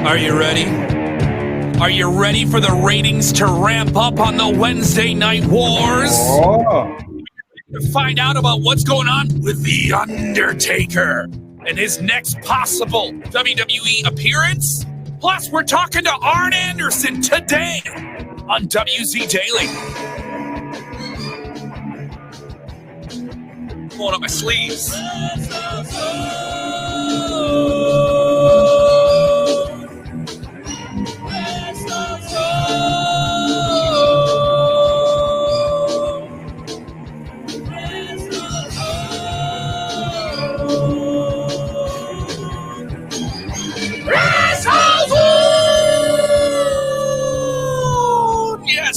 Are you ready? Are you ready for the ratings to ramp up on the Wednesday Night Wars? Oh. To find out about what's going on with The Undertaker and his next possible WWE appearance? Plus, we're talking to Arn Anderson today on WZ Daily. Pulling up my sleeves.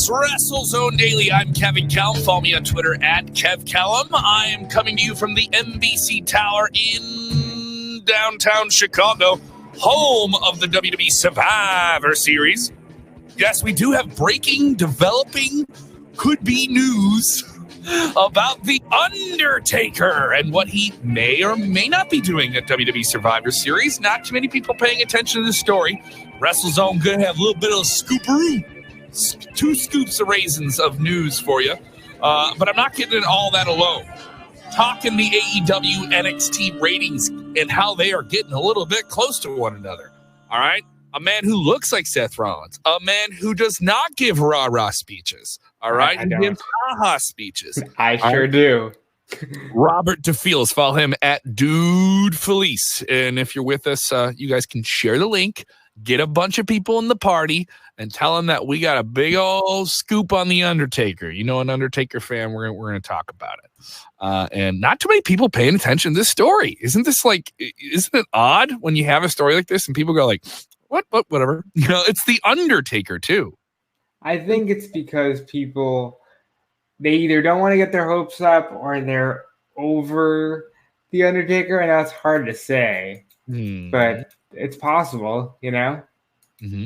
WrestleZone Daily. I'm Kevin Kellam. Follow me on Twitter at KevKellam. I am coming to you from the NBC Tower in downtown Chicago, home of the WWE Survivor Series. Yes, we do have breaking, developing, could-be news about The Undertaker and what he may or may not be doing at WWE Survivor Series. Not too many people paying attention to the story. WrestleZone going to have a little bit of scooperoo. 2 scoops of raisins of news for you. But I'm not getting all that alone. Talking the AEW NXT ratings and how they are getting a little bit close to one another. All right? A man who looks like Seth Rollins. A man who does not give rah-rah speeches. All right? He gives ha-ha speeches. I sure do. Robert DeFelice. Follow him at DeFelice. And if you're with us, you guys can share the link. Get a bunch of people in the party and tell them that we got a big old scoop on The Undertaker. You know, an Undertaker fan, we're going to talk about it. And not too many people paying attention to this story. Isn't it odd when you have a story like this and people go like, whatever. You know, it's The Undertaker too. I think it's because people, they either don't want to get their hopes up or they're over The Undertaker. And that's hard to say, but it's possible, you know? Mm-hmm.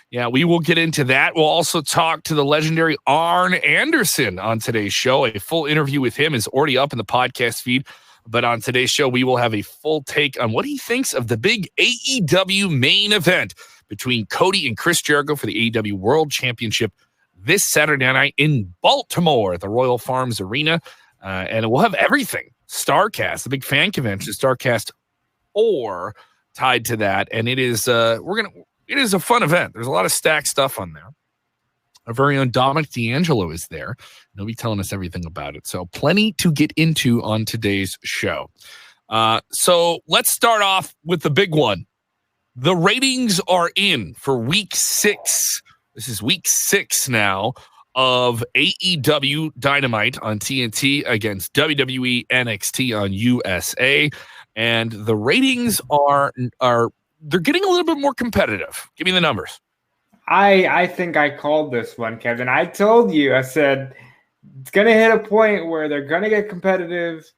Yeah, we will get into that. We'll also talk to the legendary Arn Anderson on today's show. A full interview with him is already up in the podcast feed. But on today's show, we will have a full take on what he thinks of the big AEW main event between Cody and Chris Jericho for the AEW World Championship this Saturday night in Baltimore at the Royal Farms Arena. And we'll have everything. Starcast, the big fan convention, Starcast 4 tied to that. And it is it is a fun event. There's a lot of stacked stuff on there. Our very own Dominic D'Angelo is there. He'll be telling us everything about it. So plenty to get into on today's show. So let's start off with the big one. The ratings are in for week 6. This is week 6 now of AEW Dynamite on TNT against WWE NXT on USA. And the ratings are they're getting a little bit more competitive. Give me the numbers. I think I called this one, Kevin. I told you, I said, it's going to hit a point where they're going to get competitive,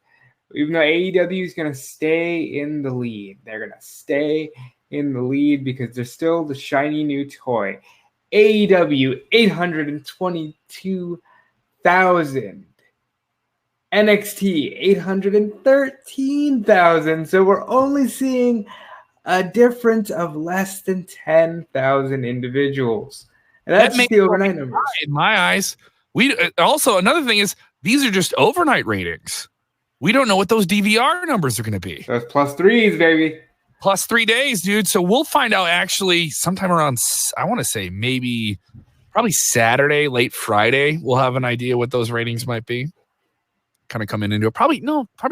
even though AEW is going to stay in the lead. They're going to stay in the lead because they're still the shiny new toy. AEW, 822,000. NXT, 813,000. So we're only seeing a difference of less than 10,000 individuals. And that's the overnight numbers. In my eyes, we also, another thing is, these are just overnight ratings. We don't know what those DVR numbers are going to be. Those +3s, baby. +3 days, dude. So we'll find out actually sometime around, I want to say probably Saturday, late Friday. We'll have an idea what those ratings might be. Kind of coming into it. Probably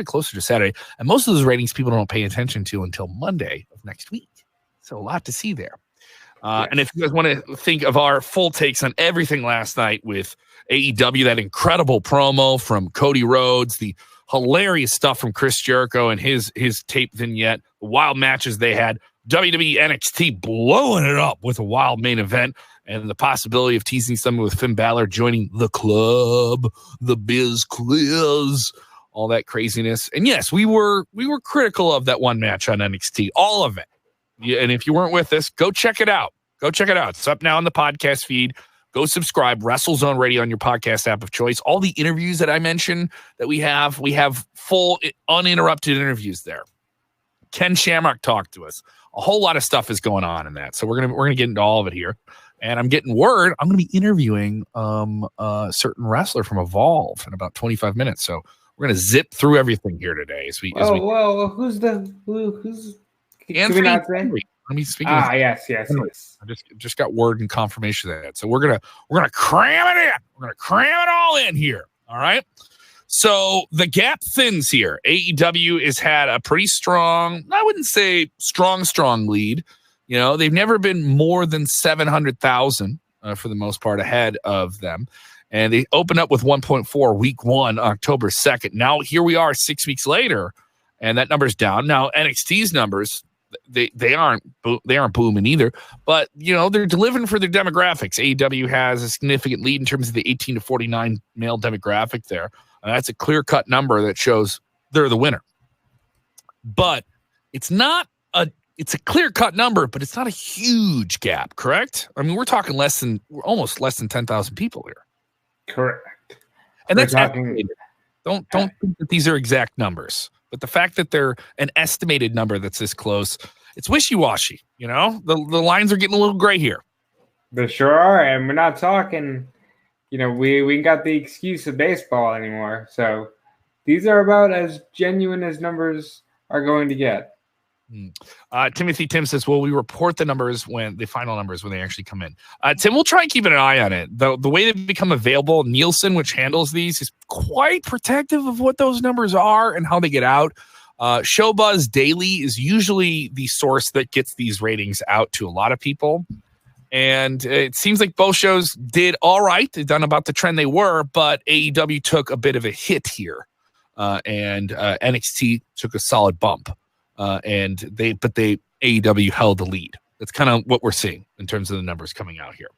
closer to Saturday. And most of those ratings people don't pay attention to until Monday of next week. So a lot to see there. Yes. And if you guys want to think of our full takes on everything last night with AEW, that incredible promo from Cody Rhodes, the hilarious stuff from Chris Jericho and his tape vignette, the wild matches they had, WWE NXT blowing it up with a wild main event, and the possibility of teasing someone with Finn Balor joining the club, the Biz Cliz, all that craziness. And yes, we were critical of that one match on NXT, all of it. Yeah, and if you weren't with us, go check it out. It's up now on the podcast feed. Go subscribe, WrestleZone Radio on your podcast app of choice. All the interviews that I mentioned that we have full uninterrupted interviews there. Ken Shamrock talked to us. A whole lot of stuff is going on in that. So we're gonna get into all of it here. And I'm getting word I'm going to be interviewing a certain wrestler from Evolve in about 25 minutes. So we're going to zip through everything here today. Who's who's Anthony? Let me speak. Yes. I just got word and confirmation of that. So we're gonna cram it in. We're gonna cram it all in here. All right. So the gap thins here. AEW has had a pretty strong, I wouldn't say strong lead. You know, they've never been more than 700,000 for the most part ahead of them. And they opened up with 1.4 week 1, October 2nd. Now here we are 6 weeks later, and that number's down. Now NXT's numbers, they aren't booming either, but you know, they're delivering for their demographics. AEW has a significant lead in terms of the 18 to 49 male demographic there. That's a clear-cut number that shows they're the winner. But it's a clear-cut number, but it's not a huge gap, correct? I mean, we're talking almost less than 10,000 people here. Correct. And that's estimated. Don't think that these are exact numbers, but the fact that they're an estimated number that's this close, it's wishy-washy. You know, the lines are getting a little gray here. They sure are, and we're not talking. You know, we got the excuse of baseball anymore. So these are about as genuine as numbers are going to get. Timothy Tim says, "Well, we report the numbers when the final numbers when they actually come in." Tim, we'll try and keep an eye on it. The way they become available, Nielsen, which handles these, is quite protective of what those numbers are and how they get out. Showbuzz Daily is usually the source that gets these ratings out to a lot of people. And it seems like both shows did all right. They've done about the trend they were, but AEW took a bit of a hit here. And NXT took a solid bump. And AEW held the lead. That's kind of what we're seeing in terms of the numbers coming out here.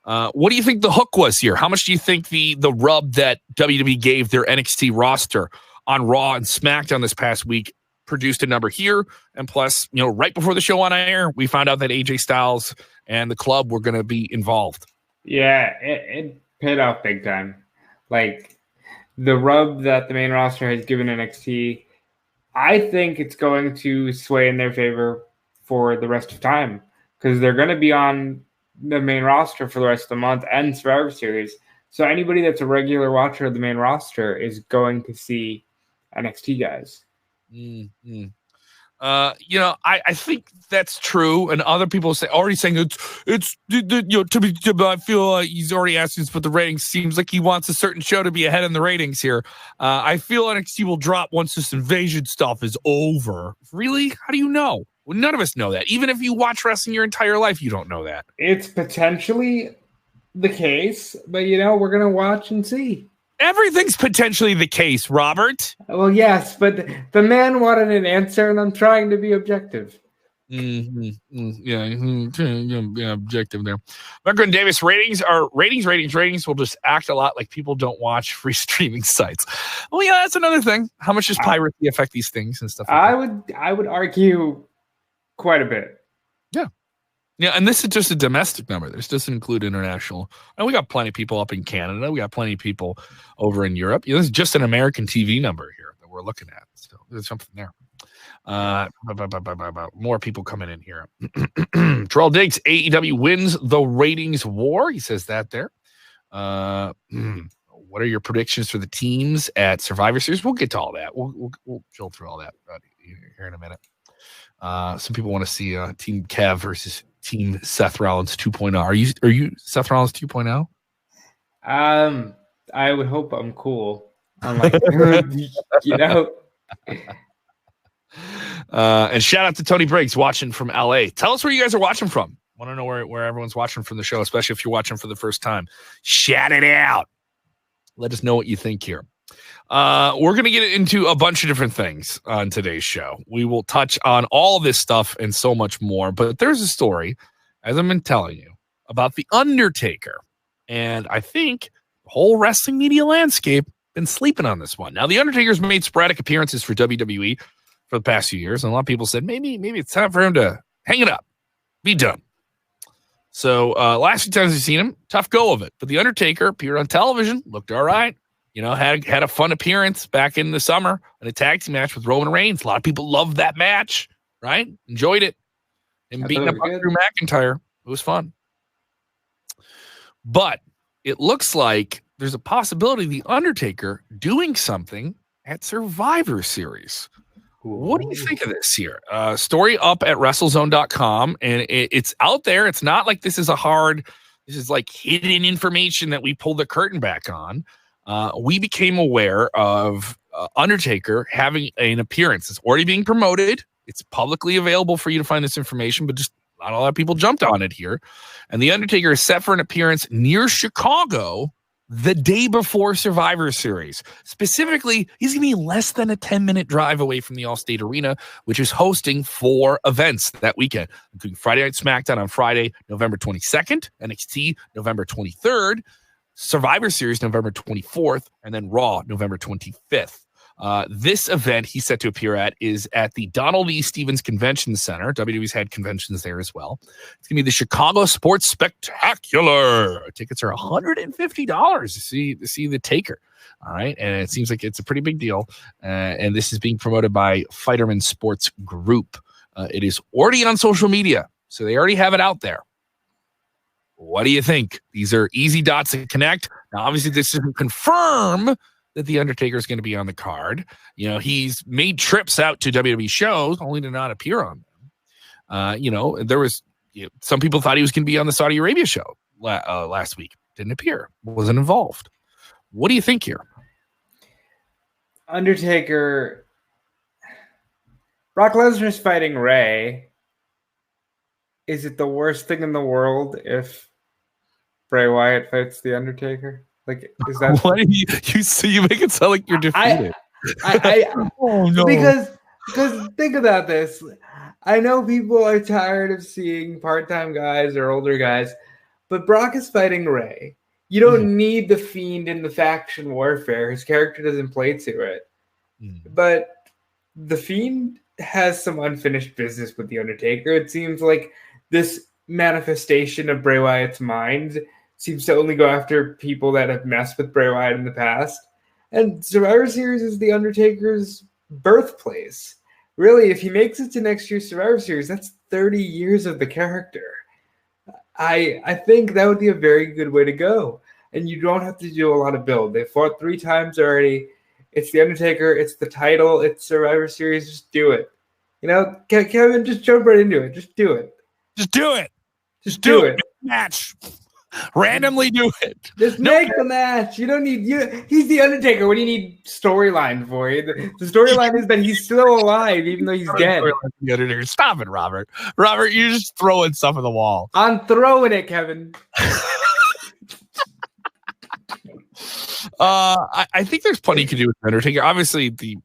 What do you think the hook was here? How much do you think the rub that WWE gave their NXT roster on Raw and SmackDown this past week produced a number here? And plus, you know, right before the show on air, we found out that AJ Styles and the club were going to be involved. Yeah, it paid off big time. Like the rub that the main roster has given NXT, I think it's going to sway in their favor for the rest of time because they're going to be on the main roster for the rest of the month and Survivor Series. So anybody that's a regular watcher of the main roster is going to see NXT guys. Mm-hmm. You know, I think that's true, and other people already saying it's you know, I feel like he's already asking us, but the ratings seems like he wants a certain show to be ahead in the ratings here. I feel NXT will drop once this invasion stuff is over. Really? How do you know? Well, none of us know that. Even if you watch wrestling your entire life, you don't know that. It's potentially the case, but you know, we're gonna watch and see. Everything's potentially the case, Robert. Well, yes, but the man wanted an answer, and I'm trying to be objective. Yeah, objective there. Marco and Davis, ratings. We'll just act a lot like people don't watch free streaming sites. Well, yeah, that's another thing. How much does piracy affect these things and stuff like that? I would argue quite a bit. Yeah, and this is just a domestic number. This doesn't include international. And we got plenty of people up in Canada. We got plenty of people over in Europe. You know, this is just an American TV number here that we're looking at. So there's something there. More people coming in here. Terrell Diggs, AEW wins the ratings war. He says that there. What are your predictions for the teams at Survivor Series? We'll get to all that. We'll chill through all that here in a minute. Some people want to see Team Kev versus Team Seth Rollins 2.0. Are you Seth Rollins 2.0? I would hope I'm cool. I'm like, you know. And shout out to Tony Briggs watching from LA. Tell us where you guys are watching from. Want to know where everyone's watching from the show, especially if you're watching for the first time. Shout it out. Let us know what you think here. We're going to get into a bunch of different things on today's show. We will touch on all this stuff and so much more. But there's a story, as I've been telling you, about The Undertaker. And I think the whole wrestling media landscape been sleeping on this one. Now, The Undertaker's made sporadic appearances for WWE for the past few years. And a lot of people said, maybe it's time for him to hang it up, be done. So last few times we've seen him, tough go of it. But The Undertaker appeared on television, looked all right. You know, had a fun appearance back in the summer in a tag team match with Roman Reigns. A lot of people loved that match. right? Enjoyed it. And beating up Drew McIntyre. It was fun. But it looks like there's a possibility of The Undertaker doing something at Survivor Series. What do you think of this here? Story up at WrestleZone.com, and it's out there. It's not like this is like hidden information that we pulled the curtain back on. We became aware of Undertaker having an appearance. It's already being promoted. It's publicly available for you to find this information, but just not a lot of people jumped on it here. And The Undertaker is set for an appearance near Chicago the day before Survivor Series. Specifically, he's going to be less than a 10-minute drive away from the Allstate Arena, which is hosting 4 events that weekend, including Friday Night SmackDown on Friday, November 22nd, NXT November 23rd, Survivor Series November 24th, and then Raw November 25th. This event he's set to appear at is at the Donald E. Stevens Convention Center. WWE's had conventions there as well. It's going to be the Chicago Sports Spectacular. Tickets are $150 to see the Taker. All right. And it seems like it's a pretty big deal. And this is being promoted by Fighterman Sports Group. It is already on social media, so they already have it out there. What do you think? These are easy dots to connect. Now, obviously, this doesn't confirm that The Undertaker is going to be on the card. You know, he's made trips out to WWE shows only to not appear on them. There was some people thought he was going to be on the Saudi Arabia show last week. Didn't appear. Wasn't involved. What do you think here? Undertaker. Brock Lesnar's fighting Ray. Is it the worst thing in the world if Bray Wyatt fights The Undertaker? Like, is that what you make it sound like you're defeated? Oh no! Because think about this. I know people are tired of seeing part-time guys or older guys, but Brock is fighting Ray. You don't need the Fiend in the faction warfare. His character doesn't play to it. But the Fiend has some unfinished business with The Undertaker. It seems like this manifestation of Bray Wyatt's mind seems to only go after people that have messed with Bray Wyatt in the past. And Survivor Series is The Undertaker's birthplace. Really, if he makes it to next year's Survivor Series, that's 30 years of the character. I think that would be a very good way to go. And you don't have to do a lot of build. They fought 3 times already. It's The Undertaker. It's the title. It's Survivor Series. Just do it. Kevin, just jump right into it. Just do it. Just do it. Just do it. Match. Randomly do it. Just make the match. You don't need he's The Undertaker. What do you need storyline for? The storyline is that he's still alive even though he's dead. The Undertaker. Stop it, Robert. Robert, you're just throwing stuff at the wall. I'm throwing it, Kevin. I think there's plenty you can do with Undertaker. Obviously, the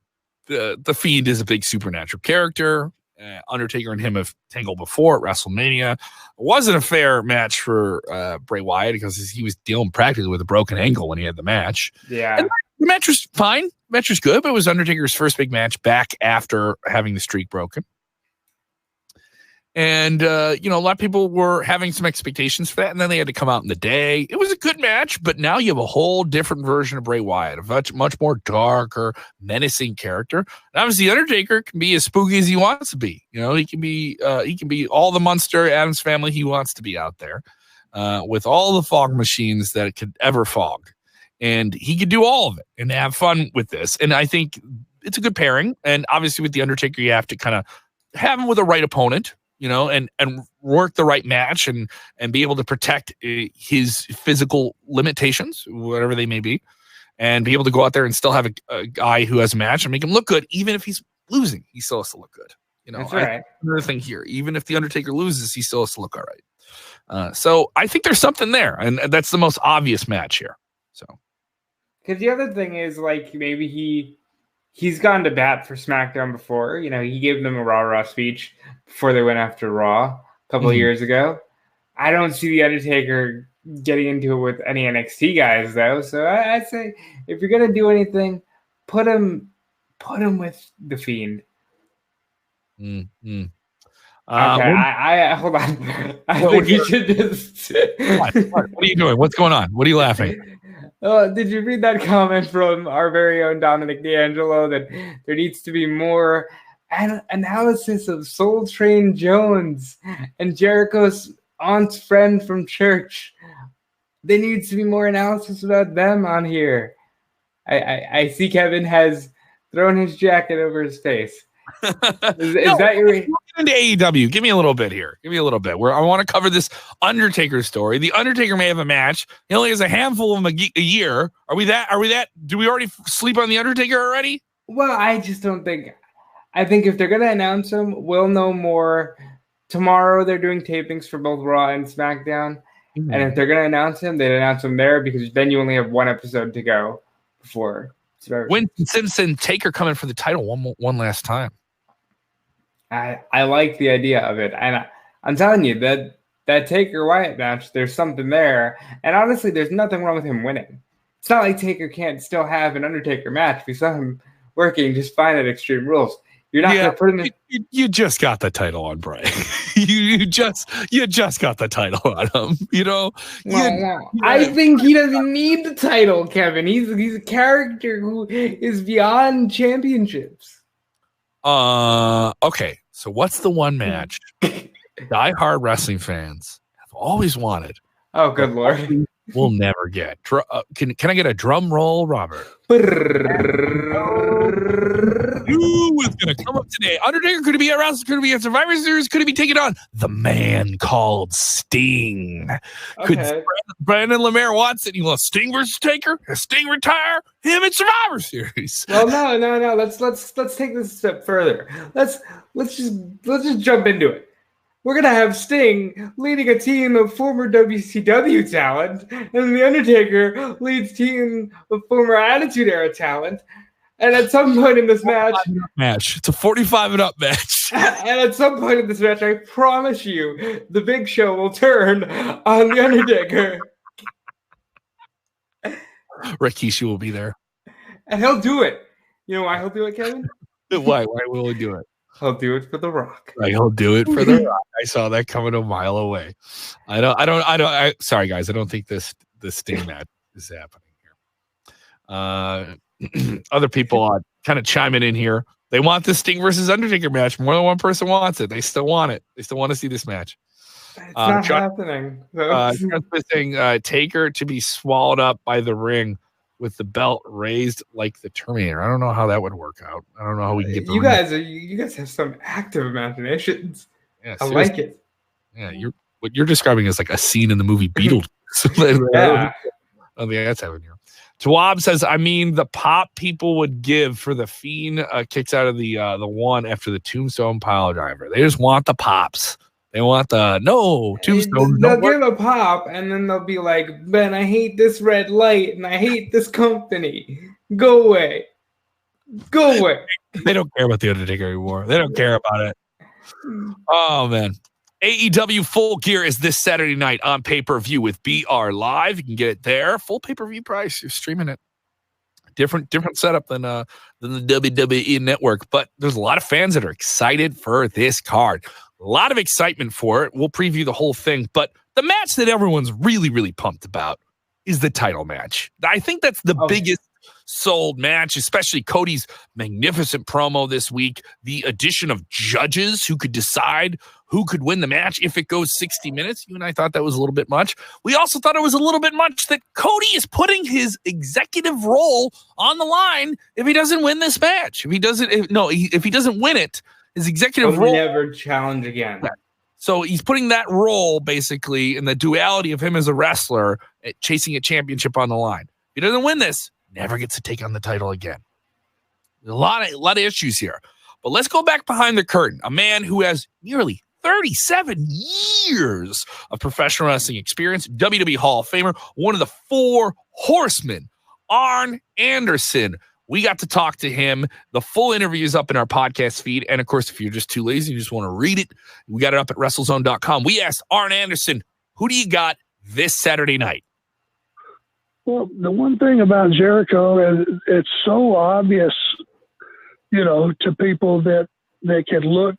Fiend is a big supernatural character. Undertaker and him have tangled before at WrestleMania. It wasn't a fair match for Bray Wyatt because he was dealing practically with a broken ankle when he had the match. Yeah. And the match was fine. The match was good, but it was Undertaker's first big match back after having the streak broken. And, a lot of people were having some expectations for that, and then they had to come out in the day. It was a good match, but now you have a whole different version of Bray Wyatt, a much more darker, menacing character. And obviously, Undertaker can be as spooky as he wants to be. He can be all the Munster Addams Family he wants to be out there with all the fog machines that it could ever fog. And he could do all of it and have fun with this. And I think it's a good pairing. And obviously, with The Undertaker, you have to kind of have him with the right opponent. And work the right match and be able to protect his physical limitations, whatever they may be, and be able to go out there and still have a guy who has a match and make him look good. Even if he's losing, he still has to look good. That's right. Another thing here, even if The Undertaker loses, he still has to look all right. So I think there's something there, and that's the most obvious match here. So, because the other thing is like maybe he's gone to bat for SmackDown before. He gave them a Raw speech before they went after Raw a couple of years ago. I don't see The Undertaker getting into it with any NXT guys, though. So I'd say if you're going to do anything, put him with The Fiend. Mm-hmm. Okay, hold on. I think you should just... What are you doing? What's going on? What are you laughing? Did you read that comment from our very own Dominic D'Angelo that there needs to be more analysis of Soul Train Jones and Jericho's aunt's friend from church. There needs to be more analysis about them on here. I see Kevin has thrown his jacket over his face. Is that your into AEW? Give me a little bit here. Give me a little bit. Where I want to cover this Undertaker story. The Undertaker may have a match. He only has a handful of them a year. Are we that? Do we already sleep on the Undertaker already? Well, I just don't think. I think if they're gonna announce him, we'll know more. Tomorrow they're doing tapings for both Raw and SmackDown, and if they're gonna announce him, they'd announce him there because then you only have one episode to go before. Winston Simpson, Taker coming for the title one last time. I like the idea of it, and I'm telling you that Taker Wyatt match, there's something there, and honestly, there's nothing wrong with him winning. It's not like Taker can't still have an Undertaker match. We saw him working just fine at Extreme Rules. You're not going to put him in. You just got the title on Bray. you just got the title on him. You know. I think he doesn't need the title, Kevin. He's a character who is beyond championships. Okay. So what's the one match die-hard wrestling fans have always wanted? Oh, good Lord. We'll never get. Can I get a drum roll, Robert? Who is going to come up today? Undertaker, could it be a wrestler? Could it be a Survivor Series? Could it be taking on the man called Sting? Okay. Could Brandon Lemaire wants it? You want Sting versus Taker? Has Sting retire? Him in Survivor Series? Well, no. Let's take this a step further. Let's just jump into it. We're going to have Sting leading a team of former WCW talent, and The Undertaker leads a team of former Attitude Era talent. And at some point in this match... It's a 45 and up match. And at some point in this match, I promise you, the Big Show will turn on The Undertaker. Rikishi will be there. And he'll do it. You know why he'll do it, Kevin? Why will he do it? He'll do it for The Rock. Like, he'll do it for The Rock. I saw that coming a mile away. Sorry guys, I don't think this Sting match is happening here. Other people are kind of chiming in here. They want the Sting versus Undertaker match. More than one person wants it. They still want it. They still want to see this match. It's not happening. Saying Taker to be swallowed up by the ring with the belt raised like the Terminator. I don't know how that would work out. I don't know how we can get you guys have some active imaginations. Yeah, I like it. Yeah, what you're describing is like a scene in the movie Beetlejuice. Yeah. Oh, yeah, that's happening here. Tawab says, I mean, the pop people would give for the Fiend kicks out of the one after the Tombstone pile driver. They just want the pops. They want the Tombstone. They'll give a pop, and then they'll be like, Ben, I hate this red light, and I hate this company. Go away. Go away. They don't care about the Undertaker anymore. They don't care about it. Oh, man. AEW Full Gear is this Saturday night on pay-per-view with BR Live. You can get it there. Full pay-per-view price. You're streaming it. Different setup than the WWE network. But there's a lot of fans that are excited for this card. A lot of excitement for it. We'll preview the whole thing. But the match that everyone's really, really pumped about is the title match. I think that's the biggest sold match, especially Cody's magnificent promo this week. The addition of judges who could decide who could win the match if it goes 60 minutes. You and I thought that was a little bit much. We also thought it was a little bit much that Cody is putting his executive role on the line if he doesn't win this match. If he doesn't win it, his executive role never challenge again. So he's putting that role basically in the duality of him as a wrestler chasing a championship on the line. If he doesn't win this, never gets to take on the title again. There's a lot of issues here. But let's go back behind the curtain. A man who has nearly 37 years of professional wrestling experience, WWE Hall of Famer, one of the four horsemen, Arn Anderson. We got to talk to him. The full interview is up in our podcast feed. And, of course, if you're just too lazy, you just want to read it, we got it up at WrestleZone.com. We asked Arn Anderson, who do you got this Saturday night? Well, the one thing about Jericho is it's so obvious, to people that they can look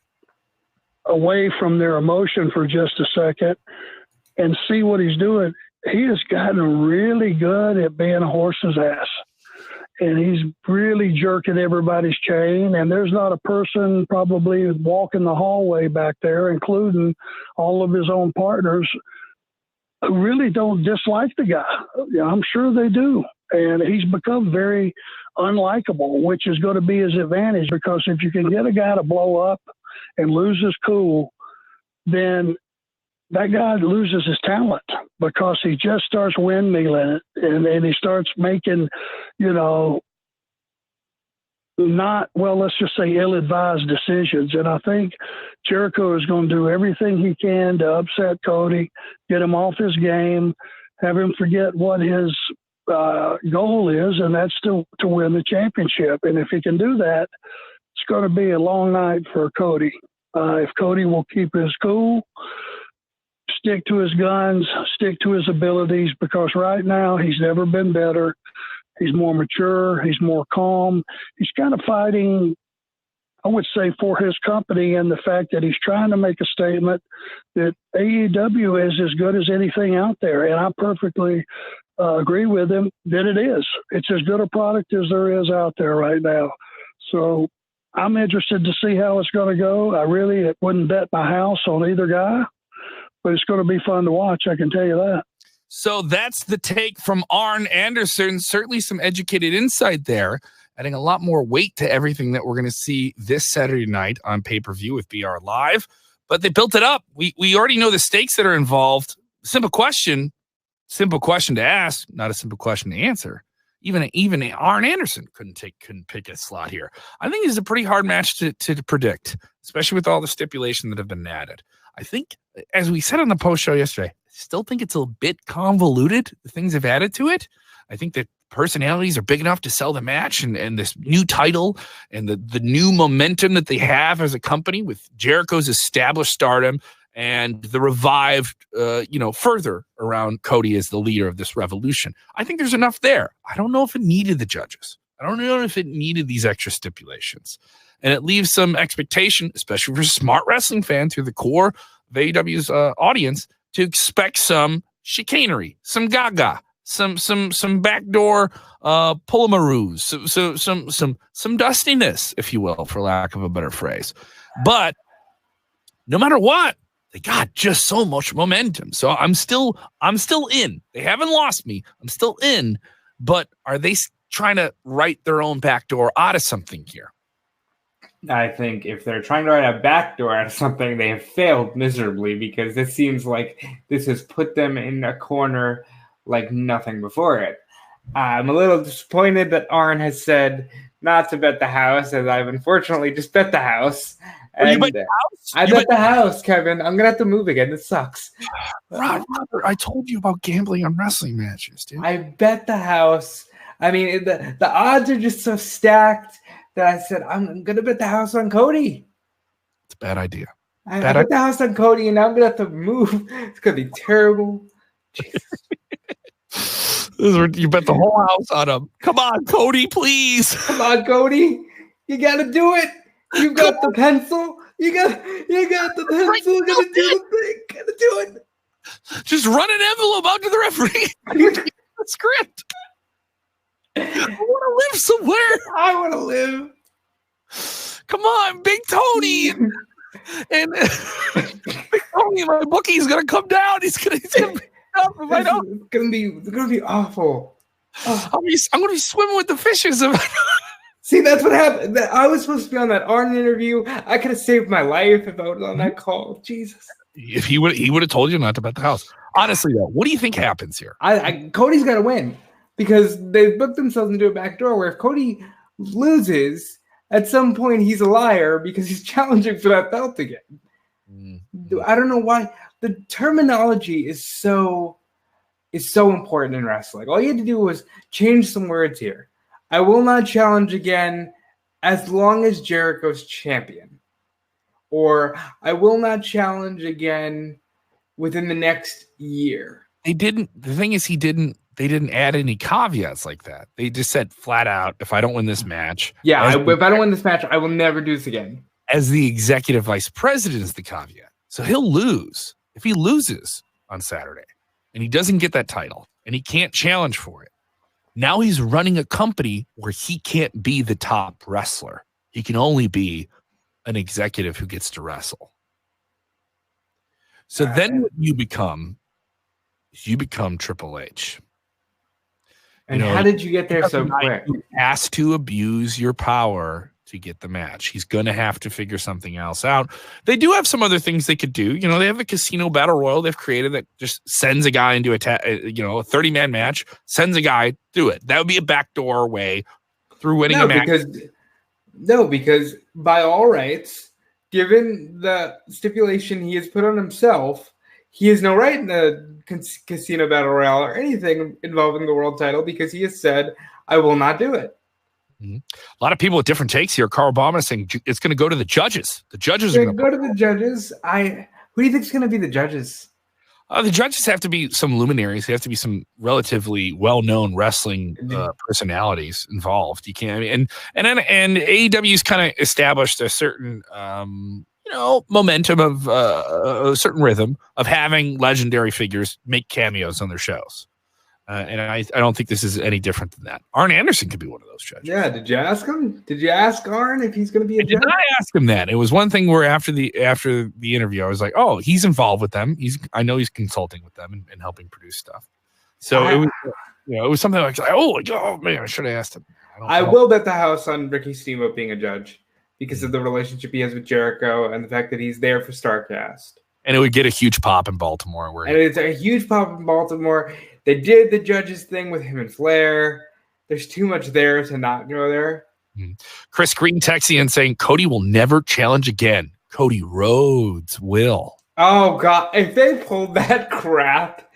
away from their emotion for just a second and see what he's doing. He has gotten really good at being a horse's ass. and he's really jerking everybody's chain. And there's not a person probably walking the hallway back there, including all of his own partners, who really don't dislike the guy. I'm sure they do. And he's become very unlikable, which is going to be his advantage, because if you can get a guy to blow up and lose his cool, then that guy loses his talent, because he just starts windmilling it, and he starts making, not, well, let's just say ill-advised decisions. And I think Jericho is going to do everything he can to upset Cody, get him off his game, have him forget what his goal is, and that's to win the championship. And if he can do that, it's going to be a long night for Cody. If Cody will keep his cool, stick to his guns, stick to his abilities, because right now he's never been better. He's more mature. He's more calm. He's kind of fighting, I would say, for his company, and the fact that he's trying to make a statement that AEW is as good as anything out there. And I perfectly agree with him that it is. It's as good a product as there is out there right now. So I'm interested to see how it's going to go. I really wouldn't bet my house on either guy, but it's going to be fun to watch, I can tell you that. So that's the take from Arn Anderson. Certainly some educated insight there, adding a lot more weight to everything that we're going to see this Saturday night on pay-per-view with BR Live. But they built it up. We already know the stakes that are involved. Simple question to ask, not a simple question to answer. Even Arn Anderson couldn't pick a slot here. I think it's a pretty hard match to predict, especially with all the stipulations that have been added. I think, as we said on the post show yesterday, I still think it's a bit convoluted, the things they've added to it. I think that personalities are big enough to sell the match, and this new title and the new momentum that they have as a company with Jericho's established stardom and the revived, further around Cody as the leader of this revolution. I think there's enough there. I don't know if it needed the judges. I don't know if it needed these extra stipulations. And it leaves some expectation, especially for smart wrestling fans through the core of AEW's audience, to expect some chicanery, some gaga, some backdoor pull-a-maroos, some dustiness, if you will, for lack of a better phrase. But no matter what, they got just so much momentum. So I'm still in. They haven't lost me. I'm still in. But are they trying to write their own backdoor out of something here? I think if they're trying to write a backdoor out of something, they have failed miserably, because this seems like this has put them in a corner like nothing before it. I'm a little disappointed that Arn has said not to bet the house, as I've unfortunately just bet the house. You bet the house? I bet the house, Kevin. I'm gonna have to move again. This sucks. Robert, I told you about gambling on wrestling matches, dude. I bet the house. I mean, the odds are just so stacked that I said I'm gonna bet the house on Cody. It's a bad idea. I bet the house on Cody, and now I'm gonna have to move. It's gonna be terrible. You bet the whole house on him. Come on, Cody, please. Come on, Cody. You gotta do it. You got the pencil. You got the pencil. You gotta do the thing. Gotta do it. Just run an envelope out to the referee. The script. I want to live somewhere. I want to live. Come on, Big Tony. And Big Tony, my bookie's gonna come down. He's gonna pick up if I don't. It's gonna be awful. Oh. I'm gonna be swimming with the fishes. See, that's what happened. I was supposed to be on that Arn interview. I could have saved my life if I was on that call. Jesus. If he would have told you not to bet the house. Honestly, though, what do you think happens here? Cody's got to win, because they've booked themselves into a back door where if Cody loses, at some point he's a liar because he's challenging for that belt again. Mm-hmm. I don't know why. The terminology is so important in wrestling. All you had to do was change some words here. I will not challenge again as long as Jericho's champion. Or I will not challenge again within the next year. The thing is, they didn't add any caveats like that. They just said flat out, if I don't win this match. Yeah, if I don't win this match, I will never do this again. As the executive vice president is the caveat. So he'll lose. If he loses on Saturday and he doesn't get that title and he can't challenge for it, Now he's running a company where he can't be the top wrestler. He can only be an executive who gets to wrestle. So then what you become Triple H. And how did you get there so quick? You asked to abuse your power to get the match. He's going to have to figure something else out. They do have some other things they could do. You know, they have a casino battle royal they've created that just sends a guy into a 30-man match, sends a guy through it. That would be a backdoor way through winning a match. Because by all rights, given the stipulation he has put on himself, he has no right in the casino battle royale or anything involving the world title because he has said, I will not do it. Mm-hmm. A lot of people with different takes here. Carl Obama is saying it's going to go to the judges. The judges are going to go to the judges. Who do you think is going to be the judges? The judges have to be some luminaries. They have to be some relatively well-known wrestling personalities involved. You can't, and AEW's kind of established a certain, momentum of a certain rhythm of having legendary figures make cameos on their shows. And I don't think this is any different than that. Arn Anderson could be one of those judges. Yeah. Did you ask him? Did you ask Arn if he's going to be a judge? Did not ask him that. It was one thing where after the interview, I was like, oh, he's involved with them. I know he's consulting with them and helping produce stuff. So it was something like, oh man, I should have asked him. I will bet the house on Ricky Steamboat being a judge because of the relationship he has with Jericho and the fact that he's there for Starcast. And it would get a huge pop in Baltimore. It's a huge pop in Baltimore. They did the judges thing with him and Flair. There's too much there to not go there. Chris Green texting and saying Cody will never challenge again. Cody Rhodes will. Oh, God. If they pulled that crap,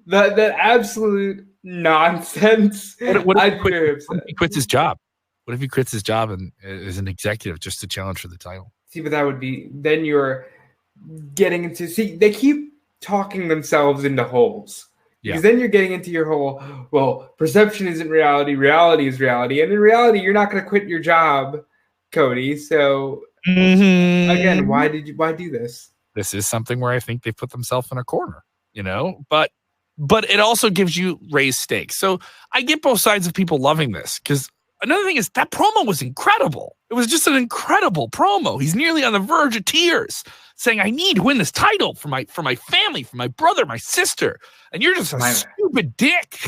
that absolute nonsense, what if he quits his job? What if he quits his job and is an executive just to challenge for the title? See, but that would be – then you're getting into – see, they keep talking themselves into holes. Yeah. Because then you're getting into your whole, well, perception isn't reality, reality is reality. And in reality, you're not going to quit your job, Cody. So, again, why do this? This is something where I think they put themselves in a corner, but it also gives you raised stakes. So I get both sides of people loving this because another thing is that promo was incredible. It was just an incredible promo. He's nearly on the verge of tears saying, I need to win this title for my family, for my brother, my sister. And you're just a stupid dick.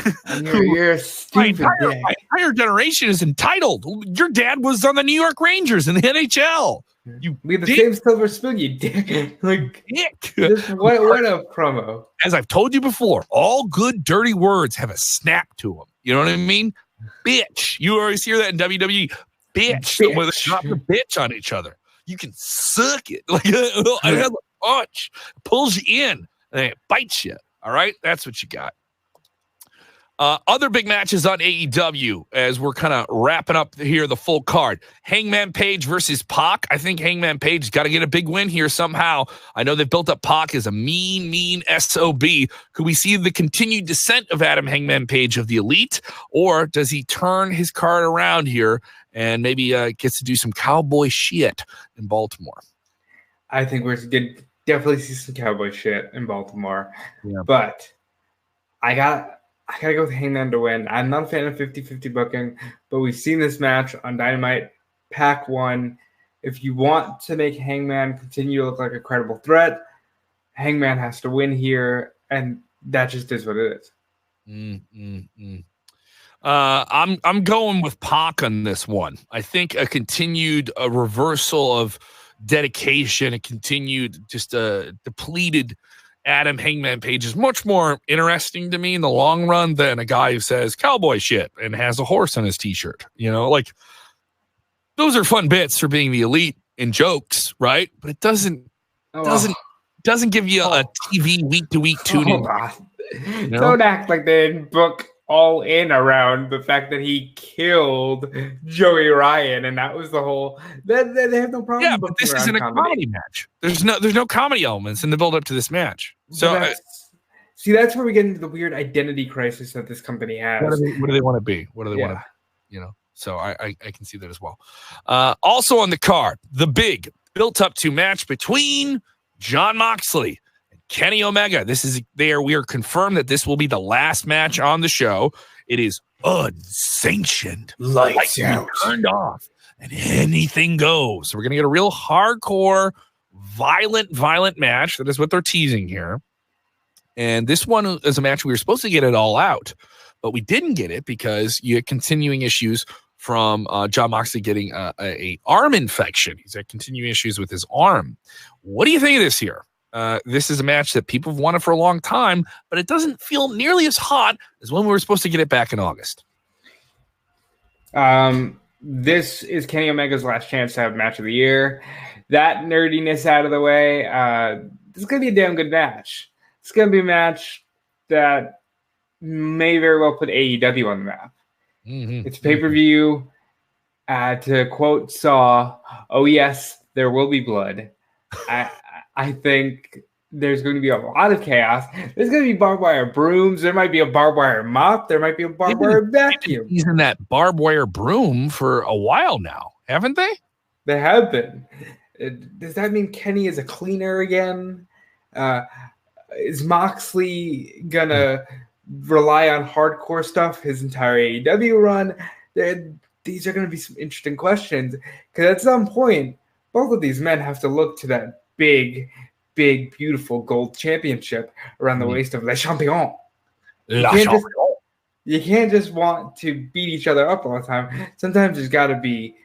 You're a stupid dick. My entire generation is entitled. Your dad was on the New York Rangers in the NHL. We have the same silver spoon, you dick. Dick. What a promo. As I've told you before, all good, dirty words have a snap to them. You know what I mean? Bitch. You always hear that in WWE. Bitch. Where they drop the bitch on each other. You can suck it. I had a punch. Pulls you in. And it bites you. All right? That's what you got. Other big matches on AEW as we're kind of wrapping up here the full card. Hangman Page versus Pac. I think Hangman Page's got to get a big win here somehow. I know they've built up Pac as a mean SOB. Could we see the continued descent of Adam Hangman Page of the Elite? Or does he turn his card around here and maybe gets to do some cowboy shit in Baltimore? I think we're going to definitely see some cowboy shit in Baltimore. Yeah. But I got to go with Hangman to win. I'm not a fan of 50-50 booking, but we've seen this match on Dynamite. Pac won. If you want to make Hangman continue to look like a credible threat, Hangman has to win here, and that just is what it is. I'm going with Pac on this one. I think a continued reversal of dedication, a continued just a depleted Adam Hangman Page is much more interesting to me in the long run than a guy who says cowboy shit and has a horse on his t-shirt. Those are fun bits for being the Elite in jokes, right? But it doesn't give you a TV week to week tuning. Don't act like they didn't book All In around the fact that he killed Joey Ryan, and that was the whole. They have no problem. Yeah, but this isn't a comedy match. There's no comedy elements in the build up to this match. So that's where we get into the weird identity crisis that this company has. What do they want to be? What do they want to? So I can see that as well. Also on the card, the big built up to match between Jon Moxley and Kenny Omega. We are confirmed that this will be the last match on the show. It is unsanctioned. Lights out. Turned off. And anything goes. So we're going to get a real hardcore, violent match. That is what they're teasing here. And this one is a match we were supposed to get it all out, but we didn't get it because you had continuing issues from Jon Moxley getting a arm infection. He's had continuing issues with his arm. What do you think of this here? This is a match that people have wanted for a long time, but it doesn't feel nearly as hot as when we were supposed to get it back in August. This is Kenny Omega's last chance to have match of the year. That nerdiness out of the way, this is going to be a damn good match. It's going to be a match that may very well put AEW on the map. Mm-hmm. It's pay-per-view. To quote Saw, "Oh yes, there will be blood." I think there's going to be a lot of chaos. There's going to be barbed wire brooms. There might be a barbed wire mop. There might be a barbed wire vacuum. He's in that barbed wire broom for a while now, haven't they? They have been. Does that mean Kenny is a cleaner again? Is Moxley going to rely on hardcore stuff his entire AEW run? These are going to be some interesting questions, because at some point, both of these men have to look to that big, beautiful gold championship around the waist of Le Champion. You can't just want to beat each other up all the time. Sometimes there's got to be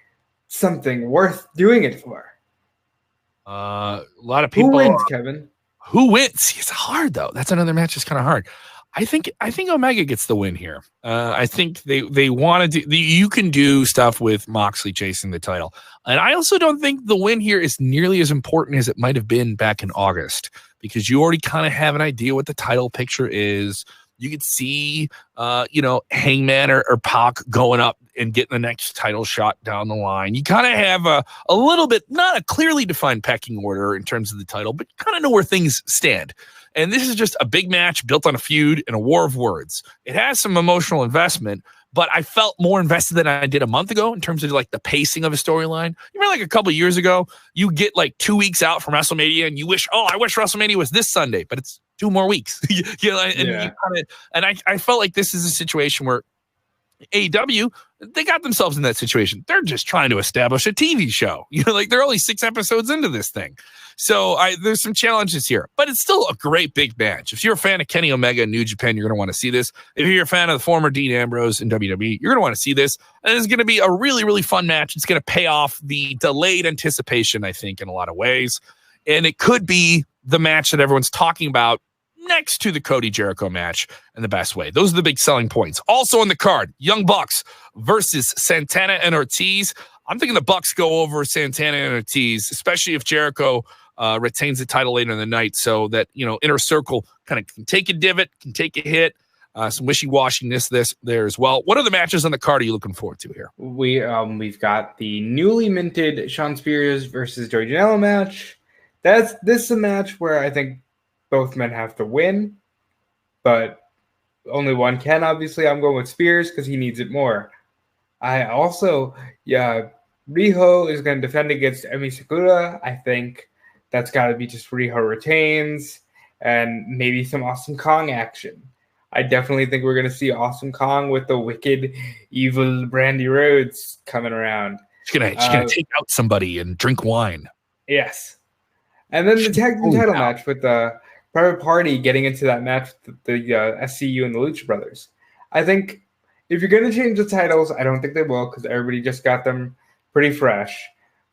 something worth doing it for. A lot of people. Who wins, Kevin? Who wins? It's hard though. That's another match that's kind of hard. I think Omega gets the win here. I think they want to do. You can do stuff with Moxley chasing the title, and I also don't think the win here is nearly as important as it might have been back in August, because you already kind of have an idea what the title picture is. You could see, Hangman or Pac going up and getting the next title shot down the line. You kind of have a little bit, not a clearly defined pecking order in terms of the title, but kind of know where things stand. And this is just a big match built on a feud and a war of words. It has some emotional investment, but I felt more invested than I did a month ago in terms of like the pacing of a storyline. You remember like a couple of years ago, you get like 2 weeks out from WrestleMania and you wish, I wish WrestleMania was this Sunday, but it's 2 more weeks. I felt like this is a situation where AEW, they got themselves in that situation. They're just trying to establish a TV show. They're only 6 episodes into this thing. So there's some challenges here, but it's still a great big match. If you're a fan of Kenny Omega in New Japan, you're going to want to see this. If you're a fan of the former Dean Ambrose in WWE, you're going to want to see this. And it's going to be a really, really fun match. It's going to pay off the delayed anticipation, I think, in a lot of ways. And it could be the match that everyone's talking about next to the Cody Jericho match in the best way. Those are the big selling points. Also on the card, Young Bucks versus Santana and Ortiz. I'm thinking the Bucks go over Santana and Ortiz, especially if Jericho retains the title later in the night, so that Inner Circle kind of can take a divot, can take a hit. Some wishy-washiness there as well. What other matches on the card are you looking forward to here? We've got the newly minted Shawn Spears versus Joey Janela match. This is a match where I think both men have to win, but only one can. Obviously, I'm going with Spears because he needs it more. I also, Riho is going to defend against Emi Sakura. I think that's got to be just Riho retains and maybe some Awesome Kong action. I definitely think we're going to see Awesome Kong with the wicked, evil Brandy Rhodes coming around. She's gonna take out somebody and drink wine. Yes. And then the tag team title match with the Private Party getting into that match with the SCU and the Lucha Brothers. I think if you're going to change the titles, I don't think they will because everybody just got them pretty fresh.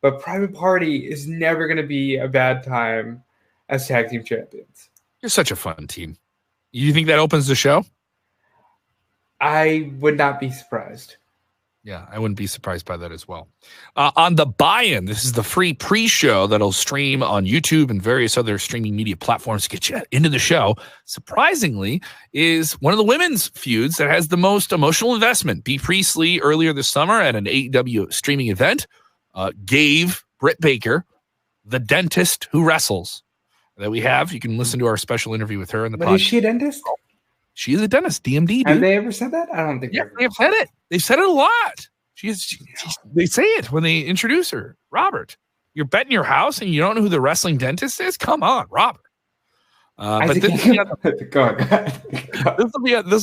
But Private Party is never going to be a bad time as tag team champions. You're such a fun team. You think that opens the show? I would not be surprised. Yeah, I wouldn't be surprised by that as well. On the buy-in, this is the free pre-show that'll stream on YouTube and various other streaming media platforms to get you into the show. Surprisingly, is one of the women's feuds that has the most emotional investment. Bea Priestley earlier this summer at an AEW streaming event gave Britt Baker the dentist who wrestles that we have. You can listen to our special interview with her in the podcast. Is she a dentist? She is a dentist, DMD. Dude. Have they ever said that? I don't think they've said it. They've said it a lot. They say it when they introduce her. Robert, you're betting your house and you don't know who the wrestling dentist is? Come on, Robert. But this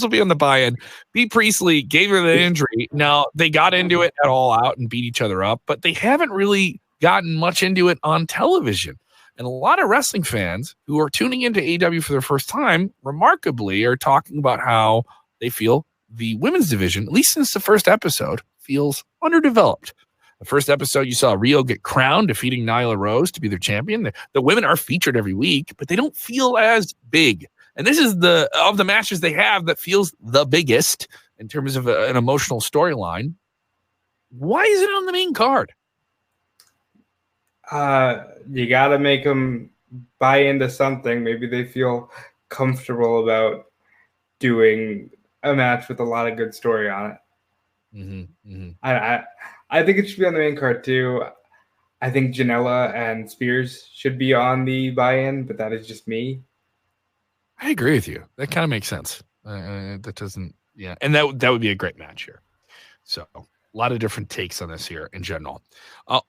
will be on the buy-in. B. Priestley gave her the injury. Now, they got into it at All Out and beat each other up, but they haven't really gotten much into it on television. And a lot of wrestling fans who are tuning into AEW for their first time, remarkably, are talking about how they feel the women's division, at least since the first episode, feels underdeveloped. The first episode, you saw Rio get crowned, defeating Nyla Rose to be their champion. The women are featured every week, but they don't feel as big. And this is of the matches they have that feels the biggest in terms of an emotional storyline. Why is it on the main card? You got to make them buy into something. Maybe they feel comfortable about doing a match with a lot of good story on it. I think it should be on the main card too. I think Janela and Spears should be on the buy-in, but that is just me. I agree with you. That kind of makes sense. That doesn't, yeah. And that would be a great match here. So a lot of different takes on this here in general.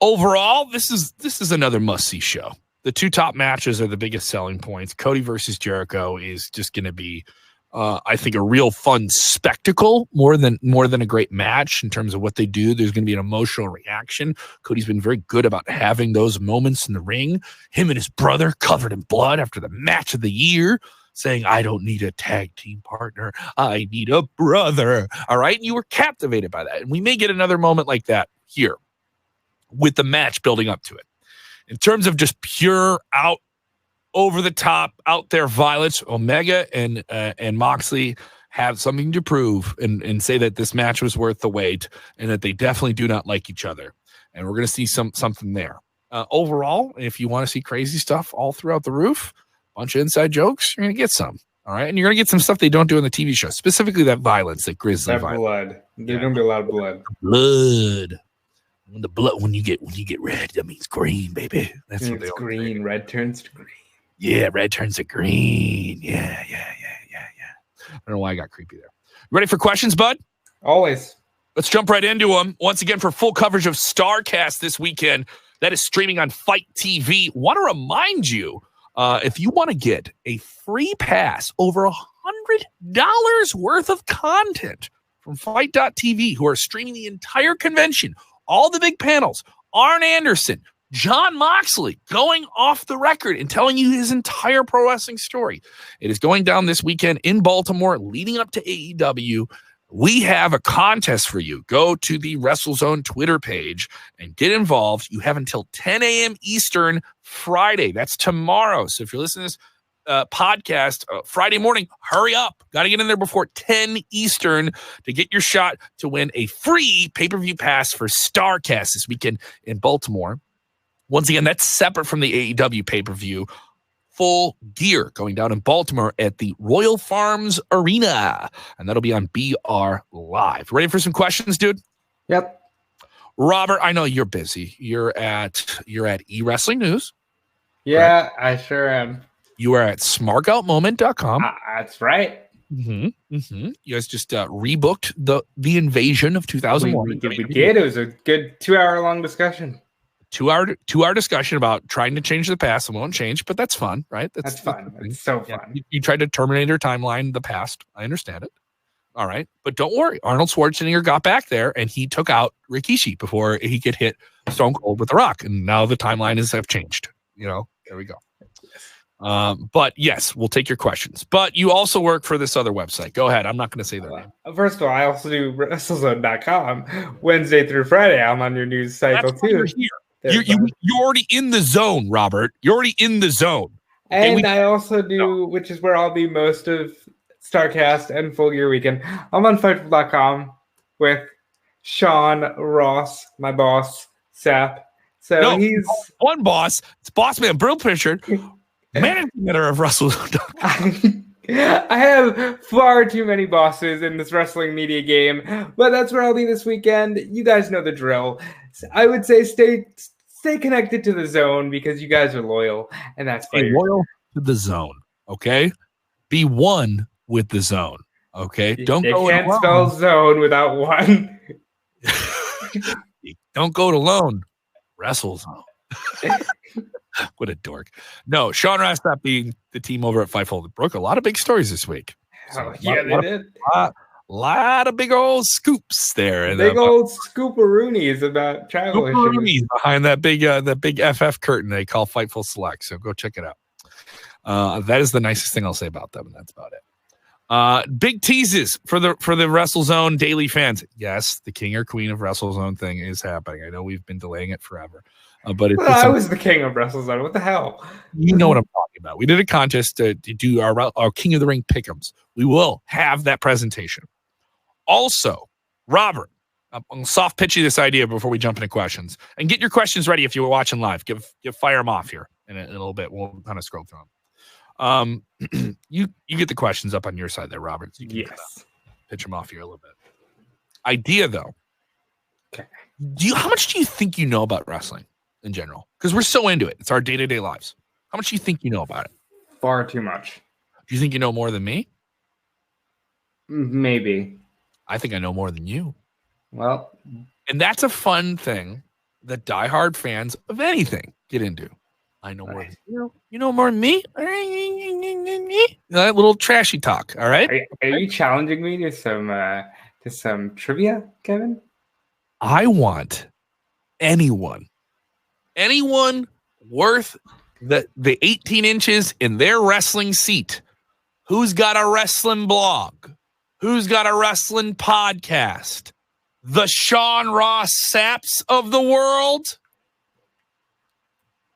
Overall, this is another must-see show. The two top matches are the biggest selling points. Cody versus Jericho is just going to be, I think, a real fun spectacle more than a great match in terms of what they do. There's going to be an emotional reaction. Cody's been very good about having those moments in the ring. Him and his brother covered in blood after the match of the year, saying, I don't need a tag team partner. I need a brother. All right. And you were captivated by that. And we may get another moment like that here with the match building up to it. In terms of just pure over the top, out there violence, Omega and Moxley have something to prove and say that this match was worth the wait and that they definitely do not like each other. And we're going to see something there. Overall, if you want to see crazy stuff all throughout the roof, bunch of inside jokes, you're going to get some. All right. And you're going to get some stuff they don't do in the TV show, specifically that violence, that grisly that violence. Blood. There's going to be a lot of blood. Blood. When you get red, that means green, baby. That's what it's green. Say. Red turns to green. Yeah, red turns to green. Yeah. I don't know why I got creepy there. You ready for questions, bud? Always. Let's jump right into them. Once again, for full coverage of Starcast this weekend, that is streaming on Fight TV. Want to remind you, if you want to get a free pass, over $100 worth of content from Fight.tv, who are streaming the entire convention, all the big panels, Arn Anderson, Jon Moxley going off the record and telling you his entire pro wrestling story. It is going down this weekend in Baltimore, leading up to AEW. We have a contest for you. Go to the WrestleZone Twitter page and get involved. You have until 10 a.m. Eastern Friday. That's tomorrow. So if you're listening to this podcast Friday morning, hurry up. Got to get in there before 10 Eastern to get your shot to win a free pay-per-view pass for Starcast this weekend in Baltimore. Once again, that's separate from the AEW pay-per-view. Full Gear going down in Baltimore at the Royal Farms Arena. And that'll be on BR Live. Ready for some questions, dude? Yep. Robert, I know you're busy. You're at eWrestling News. Yeah, correct? I sure am. You are at smarkoutmoment.com. That's right. You guys just rebooked the invasion of 2001. We did. It was a good 2-hour-long discussion. 2-hour discussion about trying to change the past. It won't change, but that's fun, right? That's fun. It's so fun. Yeah, you tried to Terminator timeline the past. I understand it. All right. But don't worry. Arnold Schwarzenegger got back there and he took out Rikishi before he could hit Stone Cold with The Rock. And now the timeline have changed. There we go. But yes, we'll take your questions. But you also work for this other website. Go ahead. I'm not going to say their name. First of all, I also do WrestleZone.com Wednesday through Friday. I'm on your news cycle too. You're here. You're already in the zone, Robert. You're already in the zone. Okay, and I also do, which is where I'll be most of Starcast and Full Gear Weekend. I'm on Fightful.com with Sean Ross, my boss, Sap. So he's one boss. It's boss man, Brill Pritchard, managing editor of WrestleZone. I have far too many bosses in this wrestling media game, but that's where I'll be this weekend. You guys know the drill. I would say stay connected to the zone because you guys are loyal, and that's stay loyal to the zone. Okay, be one with the zone. Okay, you can't spell zone without one. Don't go it alone. WrestleZone. What a dork. No, Sean Ross Sapp being the team over at Fightful broke a lot of big stories this week. So they did. Lot of big old scoops there. And, big old scooparoonies about travel issues. Behind that big FF curtain they call Fightful Select. So go check it out. That is the nicest thing I'll say about them, and that's about it. Big teases for the WrestleZone Daily fans. Yes, the king or queen of WrestleZone thing is happening. I know we've been delaying it forever. But I was the king of WrestleZone. What the hell? You know what I'm talking about. We did a contest to do our King of the Ring pick'ems. We will have that presentation. Also, Robert, I'm going to soft pitch you this idea before we jump into questions. And get your questions ready if you were watching live. Fire them off here in a little bit. We'll kind of scroll through them. You get the questions up on your side there, Robert. So you can yes. Pitch them off here a little bit. Idea, though. Okay. How much do you think you know about wrestling in general? Because we're so into it. It's our day-to-day lives. How much do you think you know about it? Far too much. Do you think you know more than me? Maybe. I think I know more than you. Well. And that's a fun thing that diehard fans of anything get into. I know more than you. You know more than me? That little trashy talk, all right? Are you challenging me to some trivia, Kevin? I want anyone worth the 18 inches in their wrestling seat, who's got a wrestling blog, who's got a wrestling podcast, the Sean Ross Sapps of the world,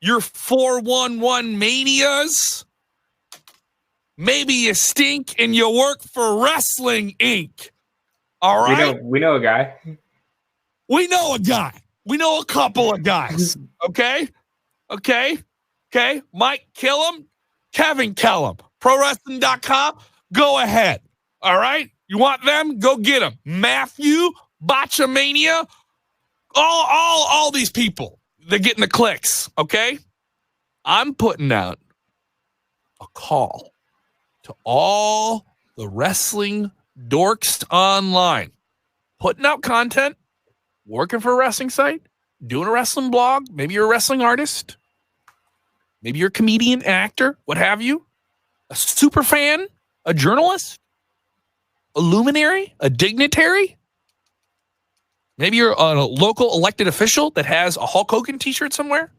your 411 manias, maybe you stink and you work for Wrestling Inc. All right? We know a guy. We know a guy. We know a couple of guys. Okay? Mike Kellam, Kevin Kellam, ProWrestling.com. Go ahead. All right? You want them? Go get them. Matthew, Botchamania, all these people. They're getting the clicks. Okay? I'm putting out a call to all the wrestling dorks online. Putting out content, working for a wrestling site, doing a wrestling blog. Maybe you're a wrestling artist. Maybe you're a comedian, actor, what have you. A super fan, a journalist, a luminary, a dignitary. Maybe you're a local elected official that has a Hulk Hogan t-shirt somewhere.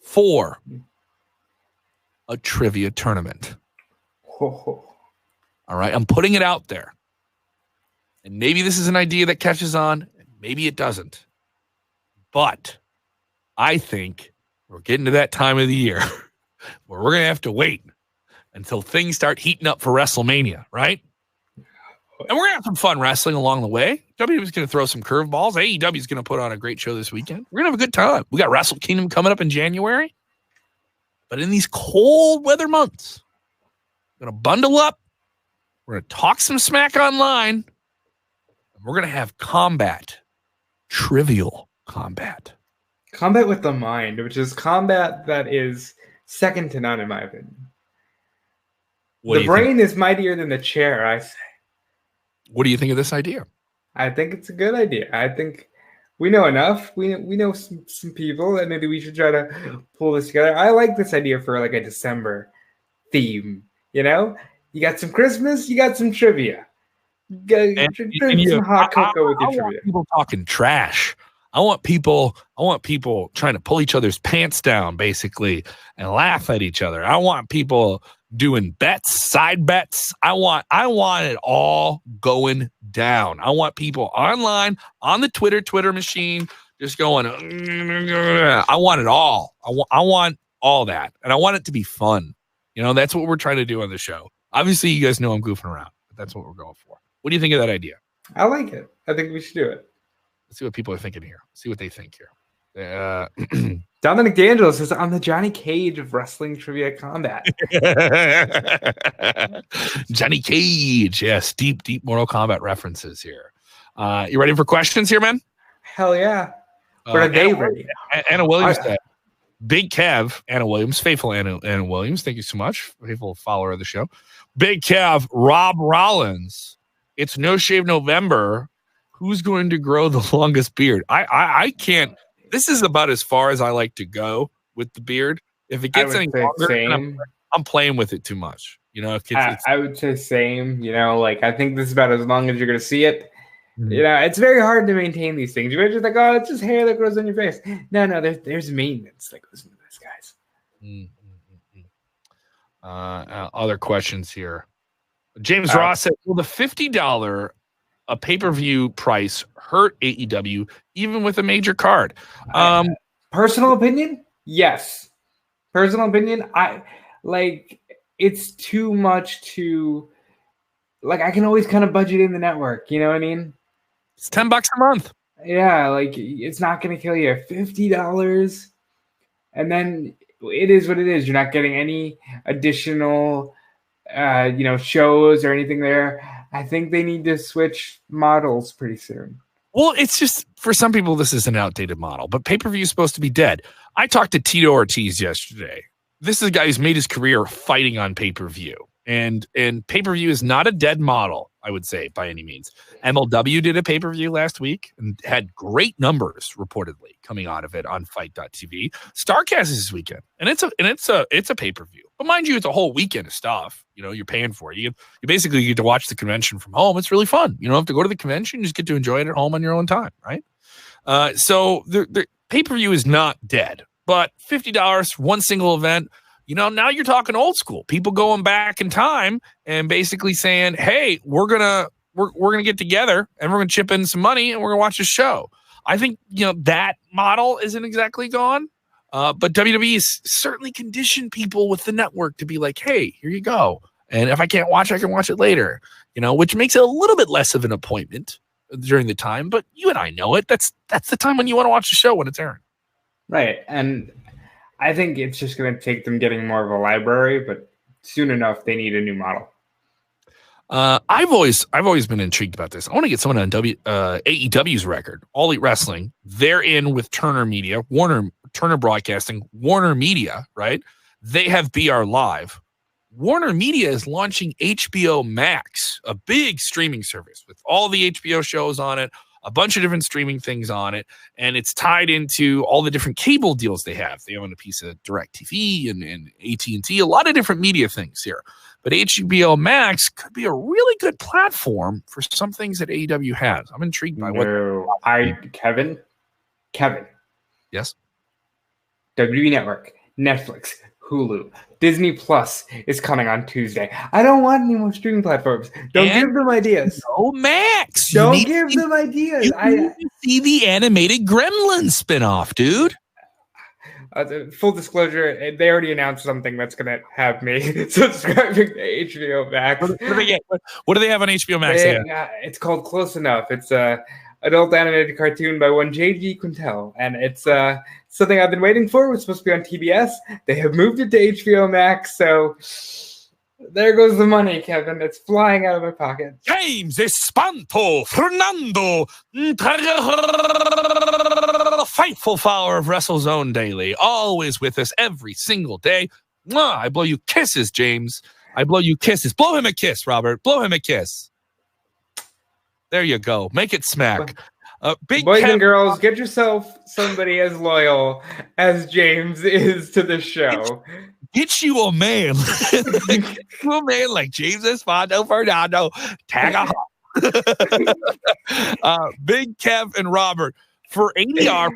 4, a trivia tournament. Oh. All right, I'm putting it out there. And maybe this is an idea that catches on, and maybe it doesn't. But I think we're getting to that time of the year where we're going to have to wait until things start heating up for WrestleMania, right? And we're going to have some fun wrestling along the way. WWE is going to throw some curveballs. AEW is going to put on a great show this weekend. We're going to have a good time. We got Wrestle Kingdom coming up in January. But in these cold weather months, we're going to bundle up. We're going to talk some smack online. And we're going to have combat. Trivial combat. Combat with the mind, which is combat that is second to none, in my opinion. The brain is mightier than the chair, I say. What do you think of this idea? I think it's a good idea. I think we know enough. We know some people that maybe we should try to pull this together. I like this idea for like a December theme. You know, you got some Christmas, you got some trivia. Drink some hot cocoa with your trivia. Want people talking trash. I want people trying to pull each other's pants down, basically, and laugh at each other. I want people doing bets, side bets. I want it all going down. I want people online on the Twitter machine just going. I want it all. I want all that, and I want it to be fun. You know, that's what we're trying to do on the show. Obviously, you guys know I'm goofing around, but that's what we're going for. What do you think of that idea? I like it. I think we should do it. Let's see what people are thinking here. See what they think here. Dominic D'Angelo says, I'm the Johnny Cage of wrestling trivia combat. Johnny Cage. Yes, deep Mortal Kombat references here. You ready for questions here, man? Hell yeah. What are they ready? Anna Williams said, Big Kev, Anna Williams, faithful Anna Williams. Thank you so much. Faithful follower of the show. Big Kev, Rob Rollins. It's No Shave November. Who's going to grow the longest beard? I can't. this is about as far as I like to go with the beard. If it gets any longer, I'm playing with it too much. You know, I would say same. You know, like I think this is about as long as you're going to see it. Mm-hmm. You know, it's very hard to maintain these things. You're just like, oh, it's just hair that grows on your face. No, there's maintenance that goes into this, guys. Other questions here. James Ross said, will the $50 a pay-per-view price hurt AEW even with a major card? Personal opinion? Yes. Personal opinion? It's too much to, like, I can always kind of budget in the network. You know what I mean? It's $10 a month. Yeah, like, it's not going to kill you. $50. And then it is what it is. You're not getting any additional, shows or anything there. I think they need to switch models pretty soon. Well, it's just, for some people, this is an outdated model, but pay-per-view is supposed to be dead. I talked to Tito Ortiz yesterday. This is a guy who's made his career fighting on pay-per-view. And pay-per-view is not a dead model, I would say, by any means. MLW did a pay-per-view last week and had great numbers reportedly coming out of it on Fight.tv. Starcast is this weekend, and it's a pay-per-view. But mind you, it's a whole weekend of stuff. You know, you're paying for it. You basically get to watch the convention from home. It's really fun. You don't have to go to the convention. You just get to enjoy it at home on your own time, right? So the pay-per-view is not dead, but $50, one single event. You know, now you're talking old school. People going back in time and basically saying, "Hey, we're gonna get together and we're gonna chip in some money and we're gonna watch a show." I think that model isn't exactly gone, but WWE has certainly conditioned people with the network to be like, "Hey, here you go." And if I can't watch, I can watch it later. You know, which makes it a little bit less of an appointment during the time. But you and I know it. That's the time when you want to watch the show when it's airing. Right, and I think it's just going to take them getting more of a library, but soon enough, they need a new model. I've always been intrigued about this. I want to get someone on AEW's record, All Elite Wrestling. They're in with Turner Media, Turner Broadcasting, Warner Media, right? They have BR Live. Warner Media is launching HBO Max, a big streaming service with all the HBO shows on it, a bunch of different streaming things on it, and it's tied into all the different cable deals they have. They own a piece of DirecTV and AT&T, a lot of different media things here. But HBO Max could be a really good platform for some things that AEW has. I'm intrigued by Kevin. Yes. WWE Network, Netflix, Hulu, Disney Plus is coming on Tuesday. I don't want any more streaming platforms. Don't give them ideas. No, Max. Don't give them ideas. You see the animated Gremlins spinoff, dude. Full disclosure, they already announced something that's going to have me subscribing to HBO Max. What do they have on HBO Max? It's called Close Enough. It's a adult animated cartoon by one J.G. Quintel, and it's something I've been waiting for. It was supposed to be on TBS. They have moved it to HBO Max, so there goes the money, Kevin. It's flying out of my pocket. James Espanto Fernando, faithful follower of WrestleZone Daily, always with us every single day. Mwah, I blow you kisses, James. I blow you kisses. Blow him a kiss, Robert. Blow him a kiss. There you go. Make it smack. Boys and girls, get yourself somebody as loyal as James is to the show. Get you a man. Get you a man like James Espanto Fernando. Tag a Big Kev and Robert. For ADR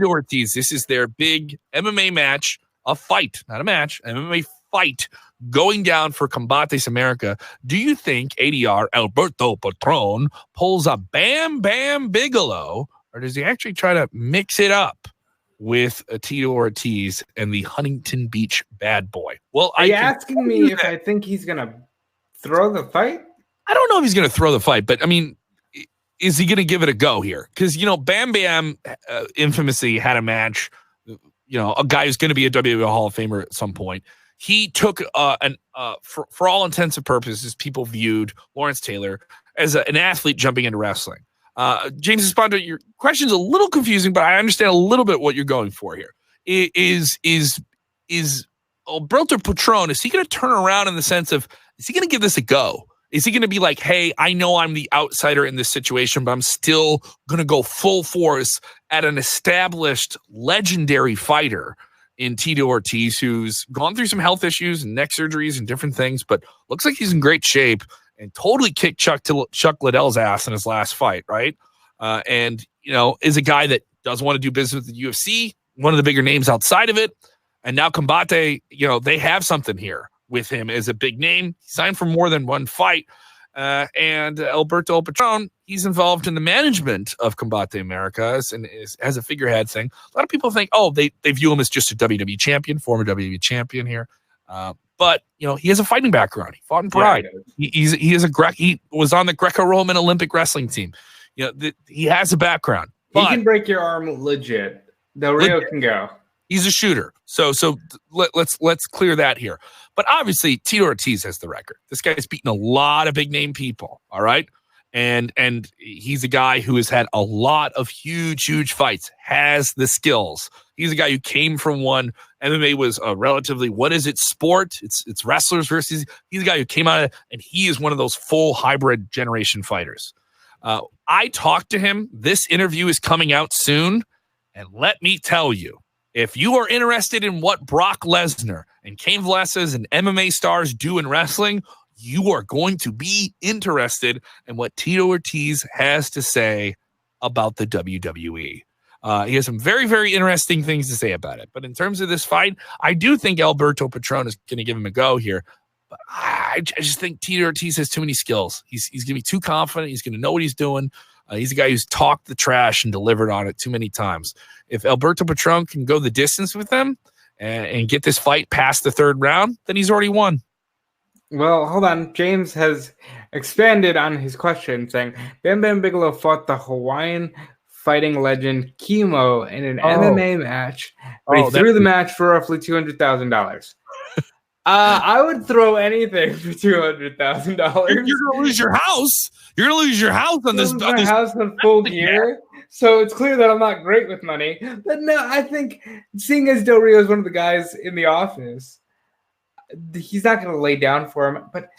Ortiz, this is their big MMA match, a fight, not a match, MMA fight going down for Combates America. Do you think ADR Alberto Patron pulls a Bam Bam Bigelow, or does he actually try to mix it up with Tito Ortiz and the Huntington Beach Bad Boy? Well, are you asking me if I think he's going to throw the fight? I don't know if he's going to throw the fight, but I mean, is he going to give it a go here? Because, Bam Bam infamously had a match, a guy who's going to be a WWE Hall of Famer at some point. He took for all intents and purposes, people viewed Lawrence Taylor as an athlete jumping into wrestling. James Espanto, your question's a little confusing, but I understand a little bit what you're going for here. Is Alberto Patron, is he going to turn around in the sense of, is he going to give this a go? Is he going to be like, hey, I know I'm the outsider in this situation, but I'm still going to go full force at an established legendary fighter in Tito Ortiz, who's gone through some health issues and neck surgeries and different things, but looks like he's in great shape and totally kicked Chuck Liddell's ass in his last fight, right? And, is a guy that does want to do business with the UFC, one of the bigger names outside of it. And now Combate, they have something here with him as a big name. He signed for more than one fight. And Alberto Patron, he's involved in the management of Combate Americas and has a figurehead thing. A lot of people think, they view him as just a WWE champion, former WWE champion here. But he has a fighting background. He fought in Pride. Yeah, he was on the Greco-Roman Olympic wrestling team. He has a background. He can break your arm legit. Del Rio can go. He's a shooter. So let's clear that here. But obviously, Tito Ortiz has the record. This guy's beaten a lot of big name people. All right. And he's a guy who has had a lot of huge fights, has the skills. He's a guy who came from one. MMA was a relatively, sport? It's wrestlers versus. He's a guy who came out of, and he is one of those full hybrid generation fighters. I talked to him. This interview is coming out soon. And let me tell you, if you are interested in what Brock Lesnar and Cain Velasquez and MMA stars do in wrestling, you are going to be interested in what Tito Ortiz has to say about the WWE. He has some very, very interesting things to say about it. But in terms of this fight, I do think Alberto Patron is going to give him a go here. But I just think Tito Ortiz has too many skills. He's going to be too confident. He's going to know what he's doing. He's a guy who's talked the trash and delivered on it too many times. If Alberto Patron can go the distance with him and get this fight past the third round, then he's already won. Well, hold on. James has expanded on his question, saying Bam Bam Bigelow fought the Hawaiian fighting legend Kimo in an MMA match, but he threw the match for roughly $200,000. I would throw anything for $200,000. You're gonna lose your house. You're gonna lose your house on this. My house on Full Gear. So it's clear that I'm not great with money. But no, I think seeing as Del Rio is one of the guys in the office, he's not going to lay down for him. But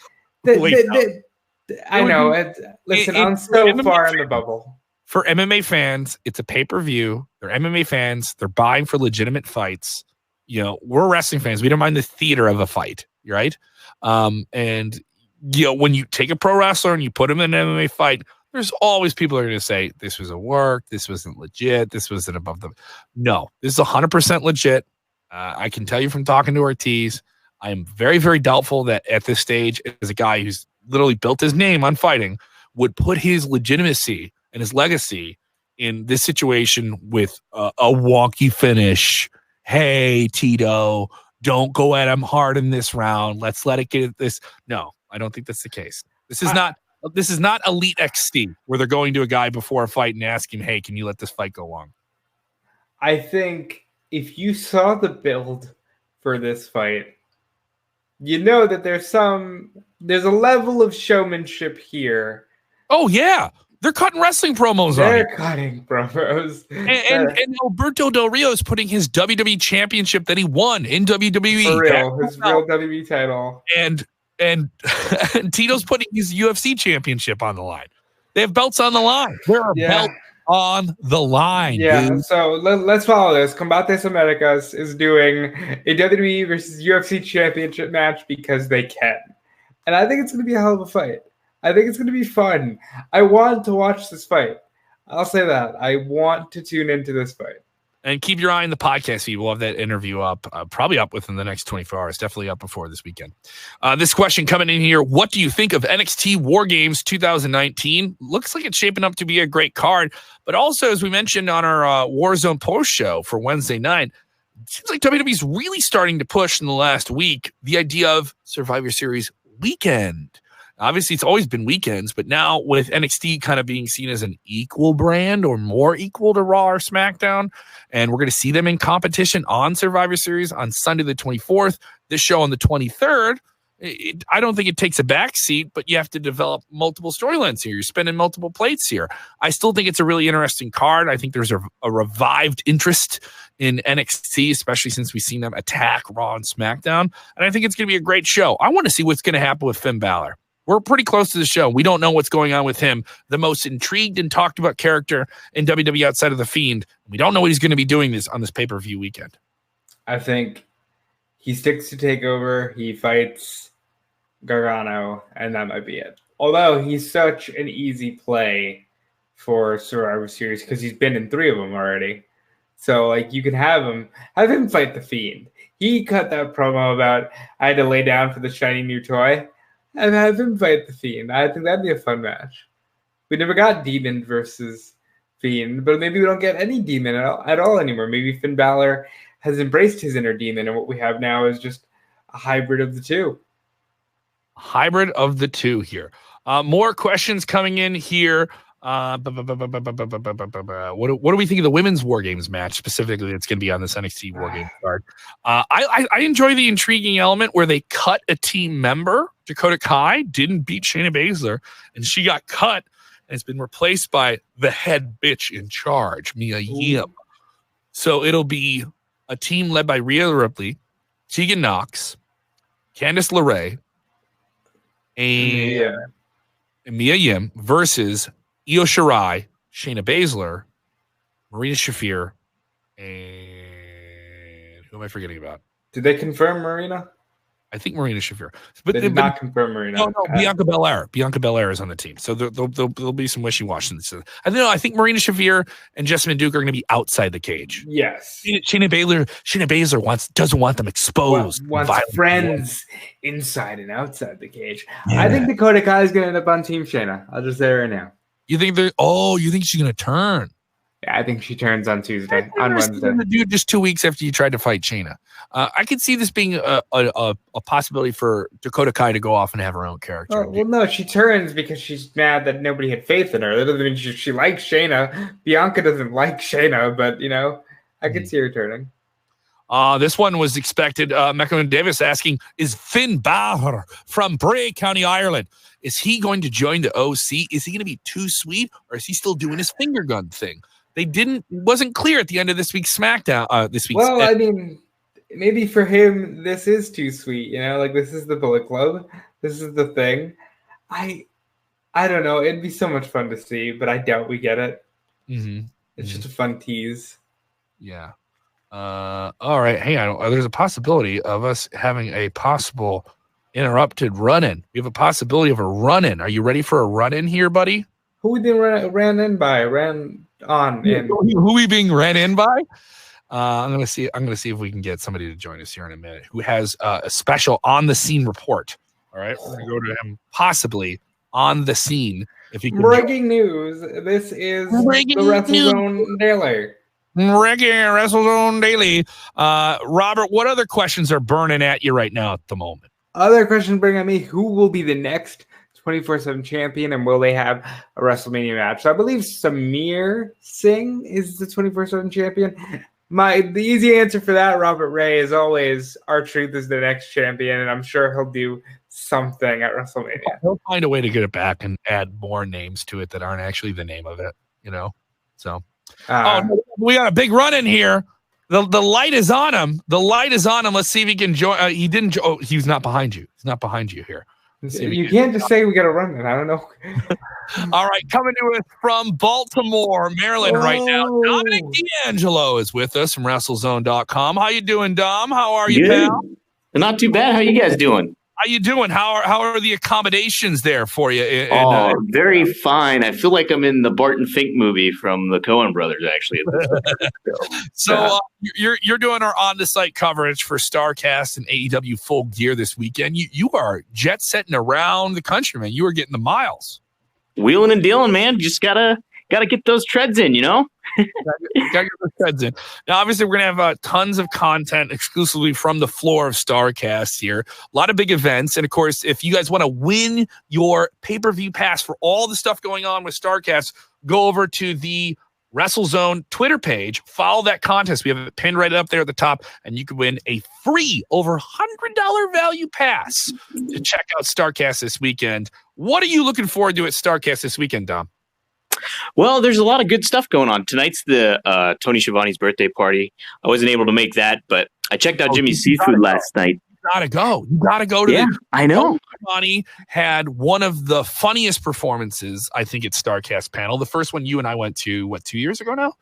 I know. Listen, I'm so far in the bubble. For MMA fans, it's a pay-per-view. They're MMA fans. They're buying for legitimate fights. We're wrestling fans. We don't mind the theater of a fight, right? And when you take a pro wrestler and you put him in an MMA fight, there's always people who are going to say, this was a work, this wasn't legit, this wasn't above the... No, this is 100% legit. I can tell you from talking to Ortiz, I am very, very doubtful that at this stage, as a guy who's literally built his name on fighting, would put his legitimacy and his legacy in this situation with a wonky finish. Hey, Tito, don't go at him hard in this round. Let's let it get this. No, I don't think that's the case. This is not Elite XT where they're going to a guy before a fight and asking, hey, can you let this fight go long? I think if you saw the build for this fight, you know that there's a level of showmanship here. Oh, yeah. They're cutting wrestling promos on it. They're cutting promos. And Alberto Del Rio is putting his WWE championship that he won in WWE. For real, his real WWE title. And Tito's putting his UFC championship on the line. They have belts on the line. There are belts on the line. Yeah, dude. So let's follow this. Combates Americas is doing a WWE versus UFC championship match because they can. And I think it's going to be a hell of a fight. I think it's going to be fun. I want to watch this fight. I'll say that. I want to tune into this fight. And keep your eye on the podcast feed. We'll have that interview up, probably up within the next 24 hours. Definitely up before this weekend. This question coming in here. What do you think of NXT War Games 2019? Looks like it's shaping up to be a great card. But also, as we mentioned on our Warzone post show for Wednesday night, it seems like WWE's really starting to push in the last week the idea of Survivor Series weekend. Obviously, it's always been weekends, but now with NXT kind of being seen as an equal brand or more equal to Raw or SmackDown, and we're going to see them in competition on Survivor Series on Sunday the 24th, this show on the 23rd, I don't think it takes a backseat, but you have to develop multiple storylines here. You're spinning multiple plates here. I still think it's a really interesting card. I think there's a revived interest in NXT, especially since we've seen them attack Raw and SmackDown, and I think it's going to be a great show. I want to see what's going to happen with Finn Balor. we're pretty close to the show. We don't know what's going on with him. The most intrigued and talked about character in WWE outside of The Fiend. We don't know what he's going to be doing on this pay-per-view weekend. I think he sticks to TakeOver. He fights Gargano, and that might be it. Although he's such an easy play for Survivor Series because he's been in 3 of them already. So, like, you can have him fight The Fiend. He cut that promo about I had to lay down for the shiny new toy, and have him fight The Fiend. I think that'd be a fun match. We never got Demon versus Fiend, but maybe we don't get any Demon at all anymore. Maybe Finn Balor has embraced his inner demon, and what we have now is just a hybrid of the two. Hybrid of the two here. More questions coming in here. What do we think of the women's War Games match specifically that's going to be on this NXT War Games card? I enjoy the intriguing element where they cut a team member. Dakota Kai didn't beat Shayna Baszler, and she got cut and it's been replaced by the head bitch in charge, Mia Yim. So it'll be a team led by Rhea Ripley, Tegan Knox, Candice LeRae, and Mia Yim versus Io Shirai, Shayna Baszler, Marina Shafir, and who am I forgetting about? Did they confirm Marina? I think Marina Shafir. But they did not confirm Marina. No, Bianca Belair. Bianca Belair is on the team. So there'll be some wishy-washy. I think Marina Shafir and Jessamine Duke are going to be outside the cage. Yes. Shayna Baszler doesn't want them exposed. Wants friends inside and outside the cage. Yeah. I think Dakota Kai is going to end up on Team Shayna. I'll just say it right now. You think she's going to turn? Yeah, I think she turns on Tuesday, on Wednesday. Dude, just 2 weeks after you tried to fight Shayna. I could see this being a possibility for Dakota Kai to go off and have her own character. Well, no, she turns because she's mad that nobody had faith in her. That doesn't mean she likes Shayna. Bianca doesn't like Shayna, but, I could see her turning. This one was expected. Mecca Davis asking, is Finn Balor from Bray, County Ireland? Is he going to join the OC? Is he going to be too sweet, or is he still doing his finger gun thing? Wasn't clear at the end of this week's SmackDown. Well, I mean, maybe for him, this is too sweet. This is the Bullet Club. This is the thing. I don't know. It'd be so much fun to see, but I doubt we get it. Mm-hmm. It's just a fun tease. Yeah. All right. Hang on. There's a possibility of us having a possible interrupted run-in. We have a possibility of a run-in. Are you ready for a run-in here, buddy? Who we being ran in by? Ran on in? Who we being ran in by? I'm gonna see if we can get somebody to join us here in a minute who has a special on the scene report. All right, we're gonna go to him possibly on the scene. If he can breaking news. This is the WrestleZone Daily. WrestleZone Daily. Robert, what other questions are burning at you right now at the moment? Other questions burning at me: who will be the next 24/7 champion, and will they have a WrestleMania match? So I believe Samir Singh is the 24/7 champion. The easy answer for that, Robert Ray, is always R-Truth is the next champion, and I'm sure he'll do something at WrestleMania. He'll find a way to get it back and add more names to it that aren't actually the name of it, So, we got a big run in here. The light is on him. Let's see if he can join. He didn't. He's not behind you. He's not behind you here. You can't just say we got to run it. I don't know. All right, coming to us from Baltimore, Maryland right now. Dominic D'Angelo is with us from WrestleZone.com. How you doing, Dom? How are you, pal? Not too bad. How you guys doing? How you doing? How are the accommodations there for you? Very fine. I feel like I'm in the Barton Fink movie from the Coen brothers, actually. So you're doing our on-the-site coverage for Starcast and AEW Full Gear this weekend. You are jet-setting around the country, man. You are getting the miles. Wheeling and dealing, man. Just gotta get those treads in, Gotta get those treads in. Now, obviously, we're going to have tons of content exclusively from the floor of Starcast here. A lot of big events. And, of course, if you guys want to win your pay-per-view pass for all the stuff going on with Starcast, go over to the WrestleZone Twitter page. Follow that contest. We have it pinned right up there at the top. And you can win a free over $100 value pass to check out Starcast this weekend. What are you looking forward to at Starcast this weekend, Dom? Well, there's a lot of good stuff going on. Tonight's the Tony Schiavone's birthday party. I wasn't able to make that, but I checked out Jimmy's Seafood last night. You gotta go to I know. Schiavone had one of the funniest performances, I think, at Starcast panel. The first one you and I went to, 2 years ago now?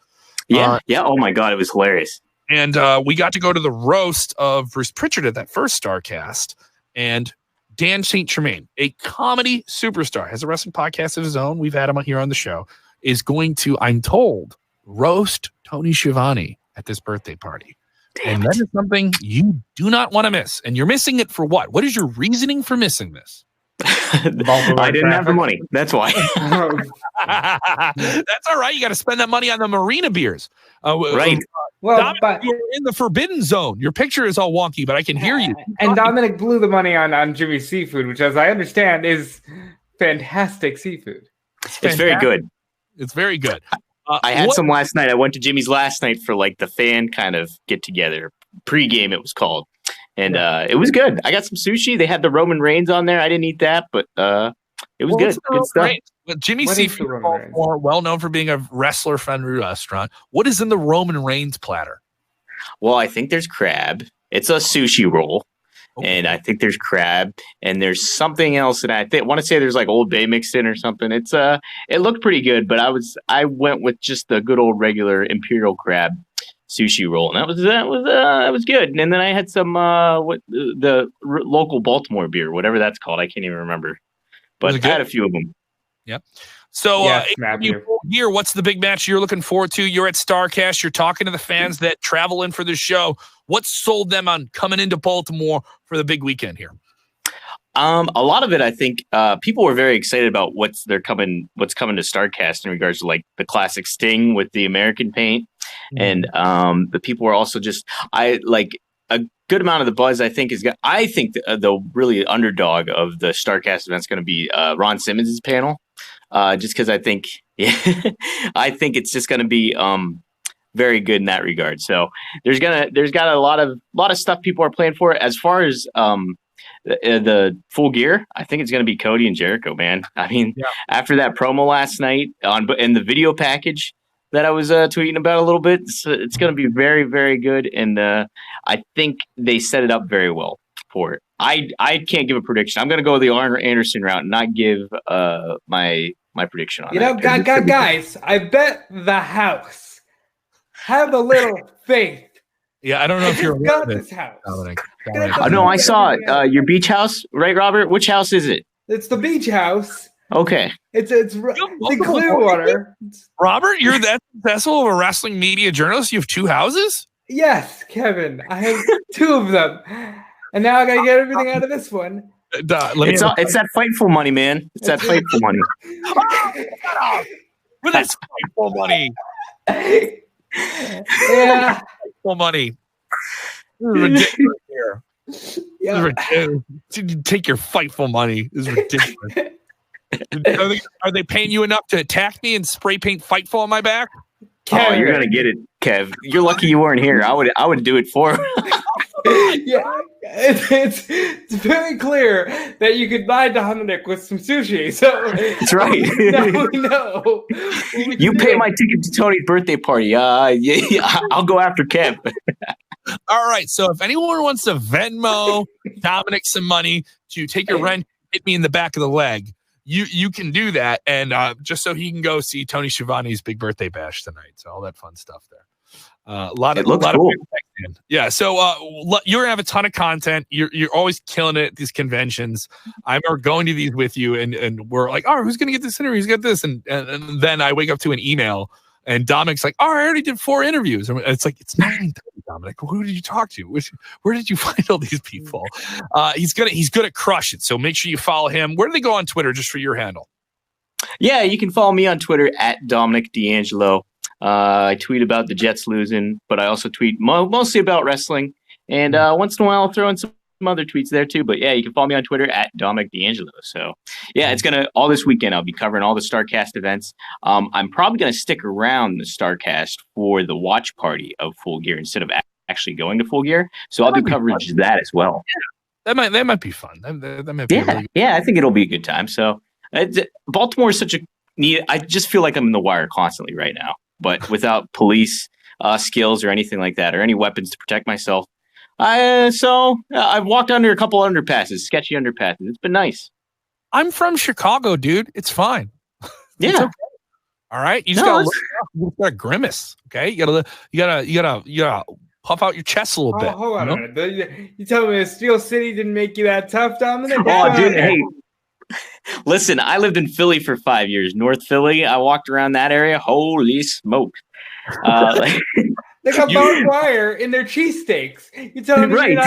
Yeah. Oh my God, it was hilarious. And we got to go to the roast of Bruce Pritchard at that first Starcast. And Dan St. Germain, a comedy superstar, has a wrestling podcast of his own. We've had him here on the show. Is going to, I'm told, roast Tony Schiavone at this birthday party. And that is something you do not want to miss. And you're missing it for what? What is your reasoning for missing this? I didn't have the money. That's why. That's all right. You got to spend that money on the marina beers. Right. Well, Dominic, but you're in the forbidden zone. Your picture is all wonky, but I can hear you. And Dominic blew the money on Jimmy's seafood, which, as I understand, is fantastic seafood. It's very good. It's very good. I had some last night. I went to Jimmy's last night for like the fan kind of get together. Pre-game, it was called. And it was good. I got some sushi. They had the Roman Reigns on there. I didn't eat that, but it was good. Good stuff. Jimmy Seafood is more well known for being a wrestler-friendly restaurant. What is in the Roman Reigns platter? Well, I think there's crab. It's a sushi roll. Okay. And I think there's crab. And there's something else. And I want to say there's like Old Bay mixed in or something. It looked pretty good, but I went with just the good old regular imperial crab sushi roll, and that was good. And then I had some the local Baltimore beer, whatever that's called. I can't even remember, but I had a few of them. Yep. So, AEW Full Gear, what's the big match you're looking forward to? You're at Starcast. You're talking to the fans that travel in for the show. What sold them on coming into Baltimore for the big weekend here? A lot of it, I think, people were very excited about what's coming to Starcast in regards to like the classic Sting with the American paint, and the people were also a good amount of the buzz. I think the really underdog of the Starcast event is going to be Ron Simmons' panel, just because I think it's just going to be very good in that regard. So there's got a lot of stuff people are playing for. As far as the Full Gear, I think it's going to be Cody and Jericho, man. I mean, after that promo last night in the video package that I was tweeting about a little bit, it's going to be very, very good. And I think they set it up very well for it. I can't give a prediction. I'm going to go the Arn Anderson route and not give my prediction on that. Guys, I bet the house. Have a little faith. Yeah, I don't know if you're aware of this house. No, I saw it. Your beach house, right, Robert? Which house is it? It's the beach house. Okay. It's the Clearwater. Robert, you're that successful of a wrestling media journalist? You have two houses? Yes, Kevin. I have two of them. And now I got to get everything out of this one. It's that Fightful money, man. It's that Fightful money. Shut up. With that Fightful money. Yeah. Money. This is ridiculous here. Yeah. This is ridiculous. Take your Fightful money. This is ridiculous. Are they paying you enough to attack me and spray paint Fightful on my back? Kev, oh, you're gonna get it, Kev. You're lucky you weren't here. I would do it for him. Yeah, it's very clear that you could buy Dominic with some sushi. So that's right. No. You pay my ticket to Tony's birthday party. I'll go after Kev. All right. So if anyone wants to Venmo Dominic some money to take your rent, hit me in the back of the leg. You can do that, and just so he can go see Tony Schiavone's big birthday bash tonight. So all that fun stuff there. A lot of cool. Yeah. So you're gonna have a ton of content. You're always killing it at these conventions. I'm going to these with you, and we're like, oh, who's gonna get this interview? Who's got this? And then I wake up to an email, and Dominic's like, oh, I already did 4 interviews. And it's like, it's 9:30, Dominic. Who did you talk to? Where did you find all these people? He's good at crush it. So make sure you follow him. Where do they go on Twitter just for your handle? Yeah, you can follow me on Twitter at Dominic D'Angelo. I tweet about the Jets losing, but I also tweet mostly about wrestling. And once in a while, I'll throw in some other tweets there too. But yeah, you can follow me on Twitter at Dominic D'Angelo. So yeah, it's all this weekend. I'll be covering all the Starcast events. I'm probably going to stick around the Starcast for the watch party of Full Gear instead of actually going to Full Gear. So I'll do coverage of that as well. Yeah, that might be fun. That might be yeah, I think it'll be a good time. So Baltimore is such a neat. I just feel like I'm in the wire constantly right now. But without police skills or anything like that, or any weapons to protect myself, I've walked under a couple underpasses, sketchy underpasses. It's been nice. I'm from Chicago, dude. It's fine. Yeah. It's okay. All right. You just gotta gotta grimace. Okay. You gotta puff out your chest a little bit. Hold on a minute. You tell me Steel City didn't make you that tough, Dominic? Oh, dude, hey. Listen, I lived in Philly for 5 years. North Philly. I walked around that area. Holy smoke. They got barbed wire in their cheesesteaks. You telling me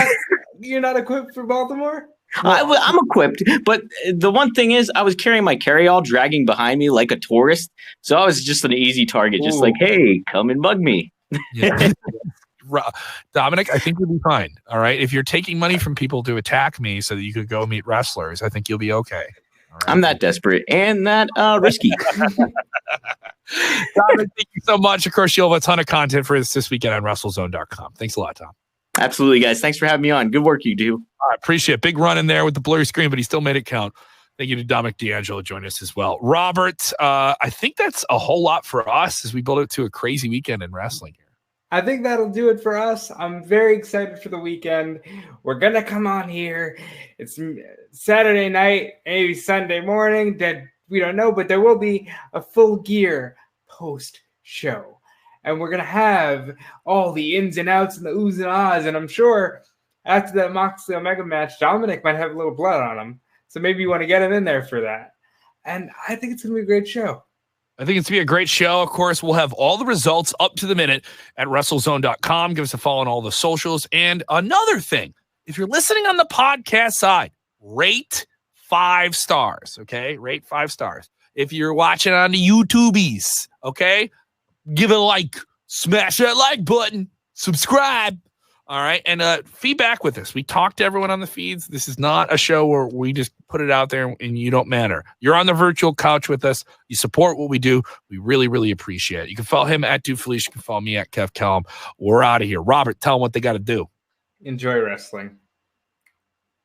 you're not equipped for Baltimore? I'm equipped, but the one thing is I was carrying my carry-all dragging behind me like a tourist, so I was just an easy target, just like, hey, come and bug me. Yeah. Dominic, I think you'll be fine. All right. If you're taking money from people to attack me so that you could go meet wrestlers, I think you'll be okay. Right. I'm that desperate and that risky. Dominic, thank you so much. Of course, you'll have a ton of content for us this weekend on WrestleZone.com. Thanks a lot, Tom. Absolutely, guys. Thanks for having me on. Good work, you do. I appreciate it. Big run in there with the blurry screen, but he still made it count. Thank you to Dominic D'Angelo joining us as well. Robert, I think that's a whole lot for us as we build it to a crazy weekend in wrestling here. I think that'll do it for us. I'm very excited for the weekend. We're going to come on here. It's Saturday night, maybe Sunday morning. That we don't know, but there will be a Full Gear post-show. And we're going to have all the ins and outs and the oohs and ahs. And I'm sure after that Moxley Omega match, Dominic might have a little blood on him. So maybe you want to get him in there for that. And I think it's going to be a great show. I think it's going to be a great show. Of course, we'll have all the results up to the minute at WrestleZone.com. Give us a follow on all the socials. And another thing, if you're listening on the podcast side, rate 5 stars, okay? Rate 5 stars. If you're watching on the YouTubies, okay? Give it a like. Smash that like button. Subscribe. All right. And feedback with us. We talk to everyone on the feeds. This is not a show where we just put it out there and you don't matter. You're on the virtual couch with us. You support what we do. We really, really appreciate it. You can follow him at DeFelice. You can follow me at Kellam. We're out of here. Robert, tell them what they got to do. Enjoy wrestling.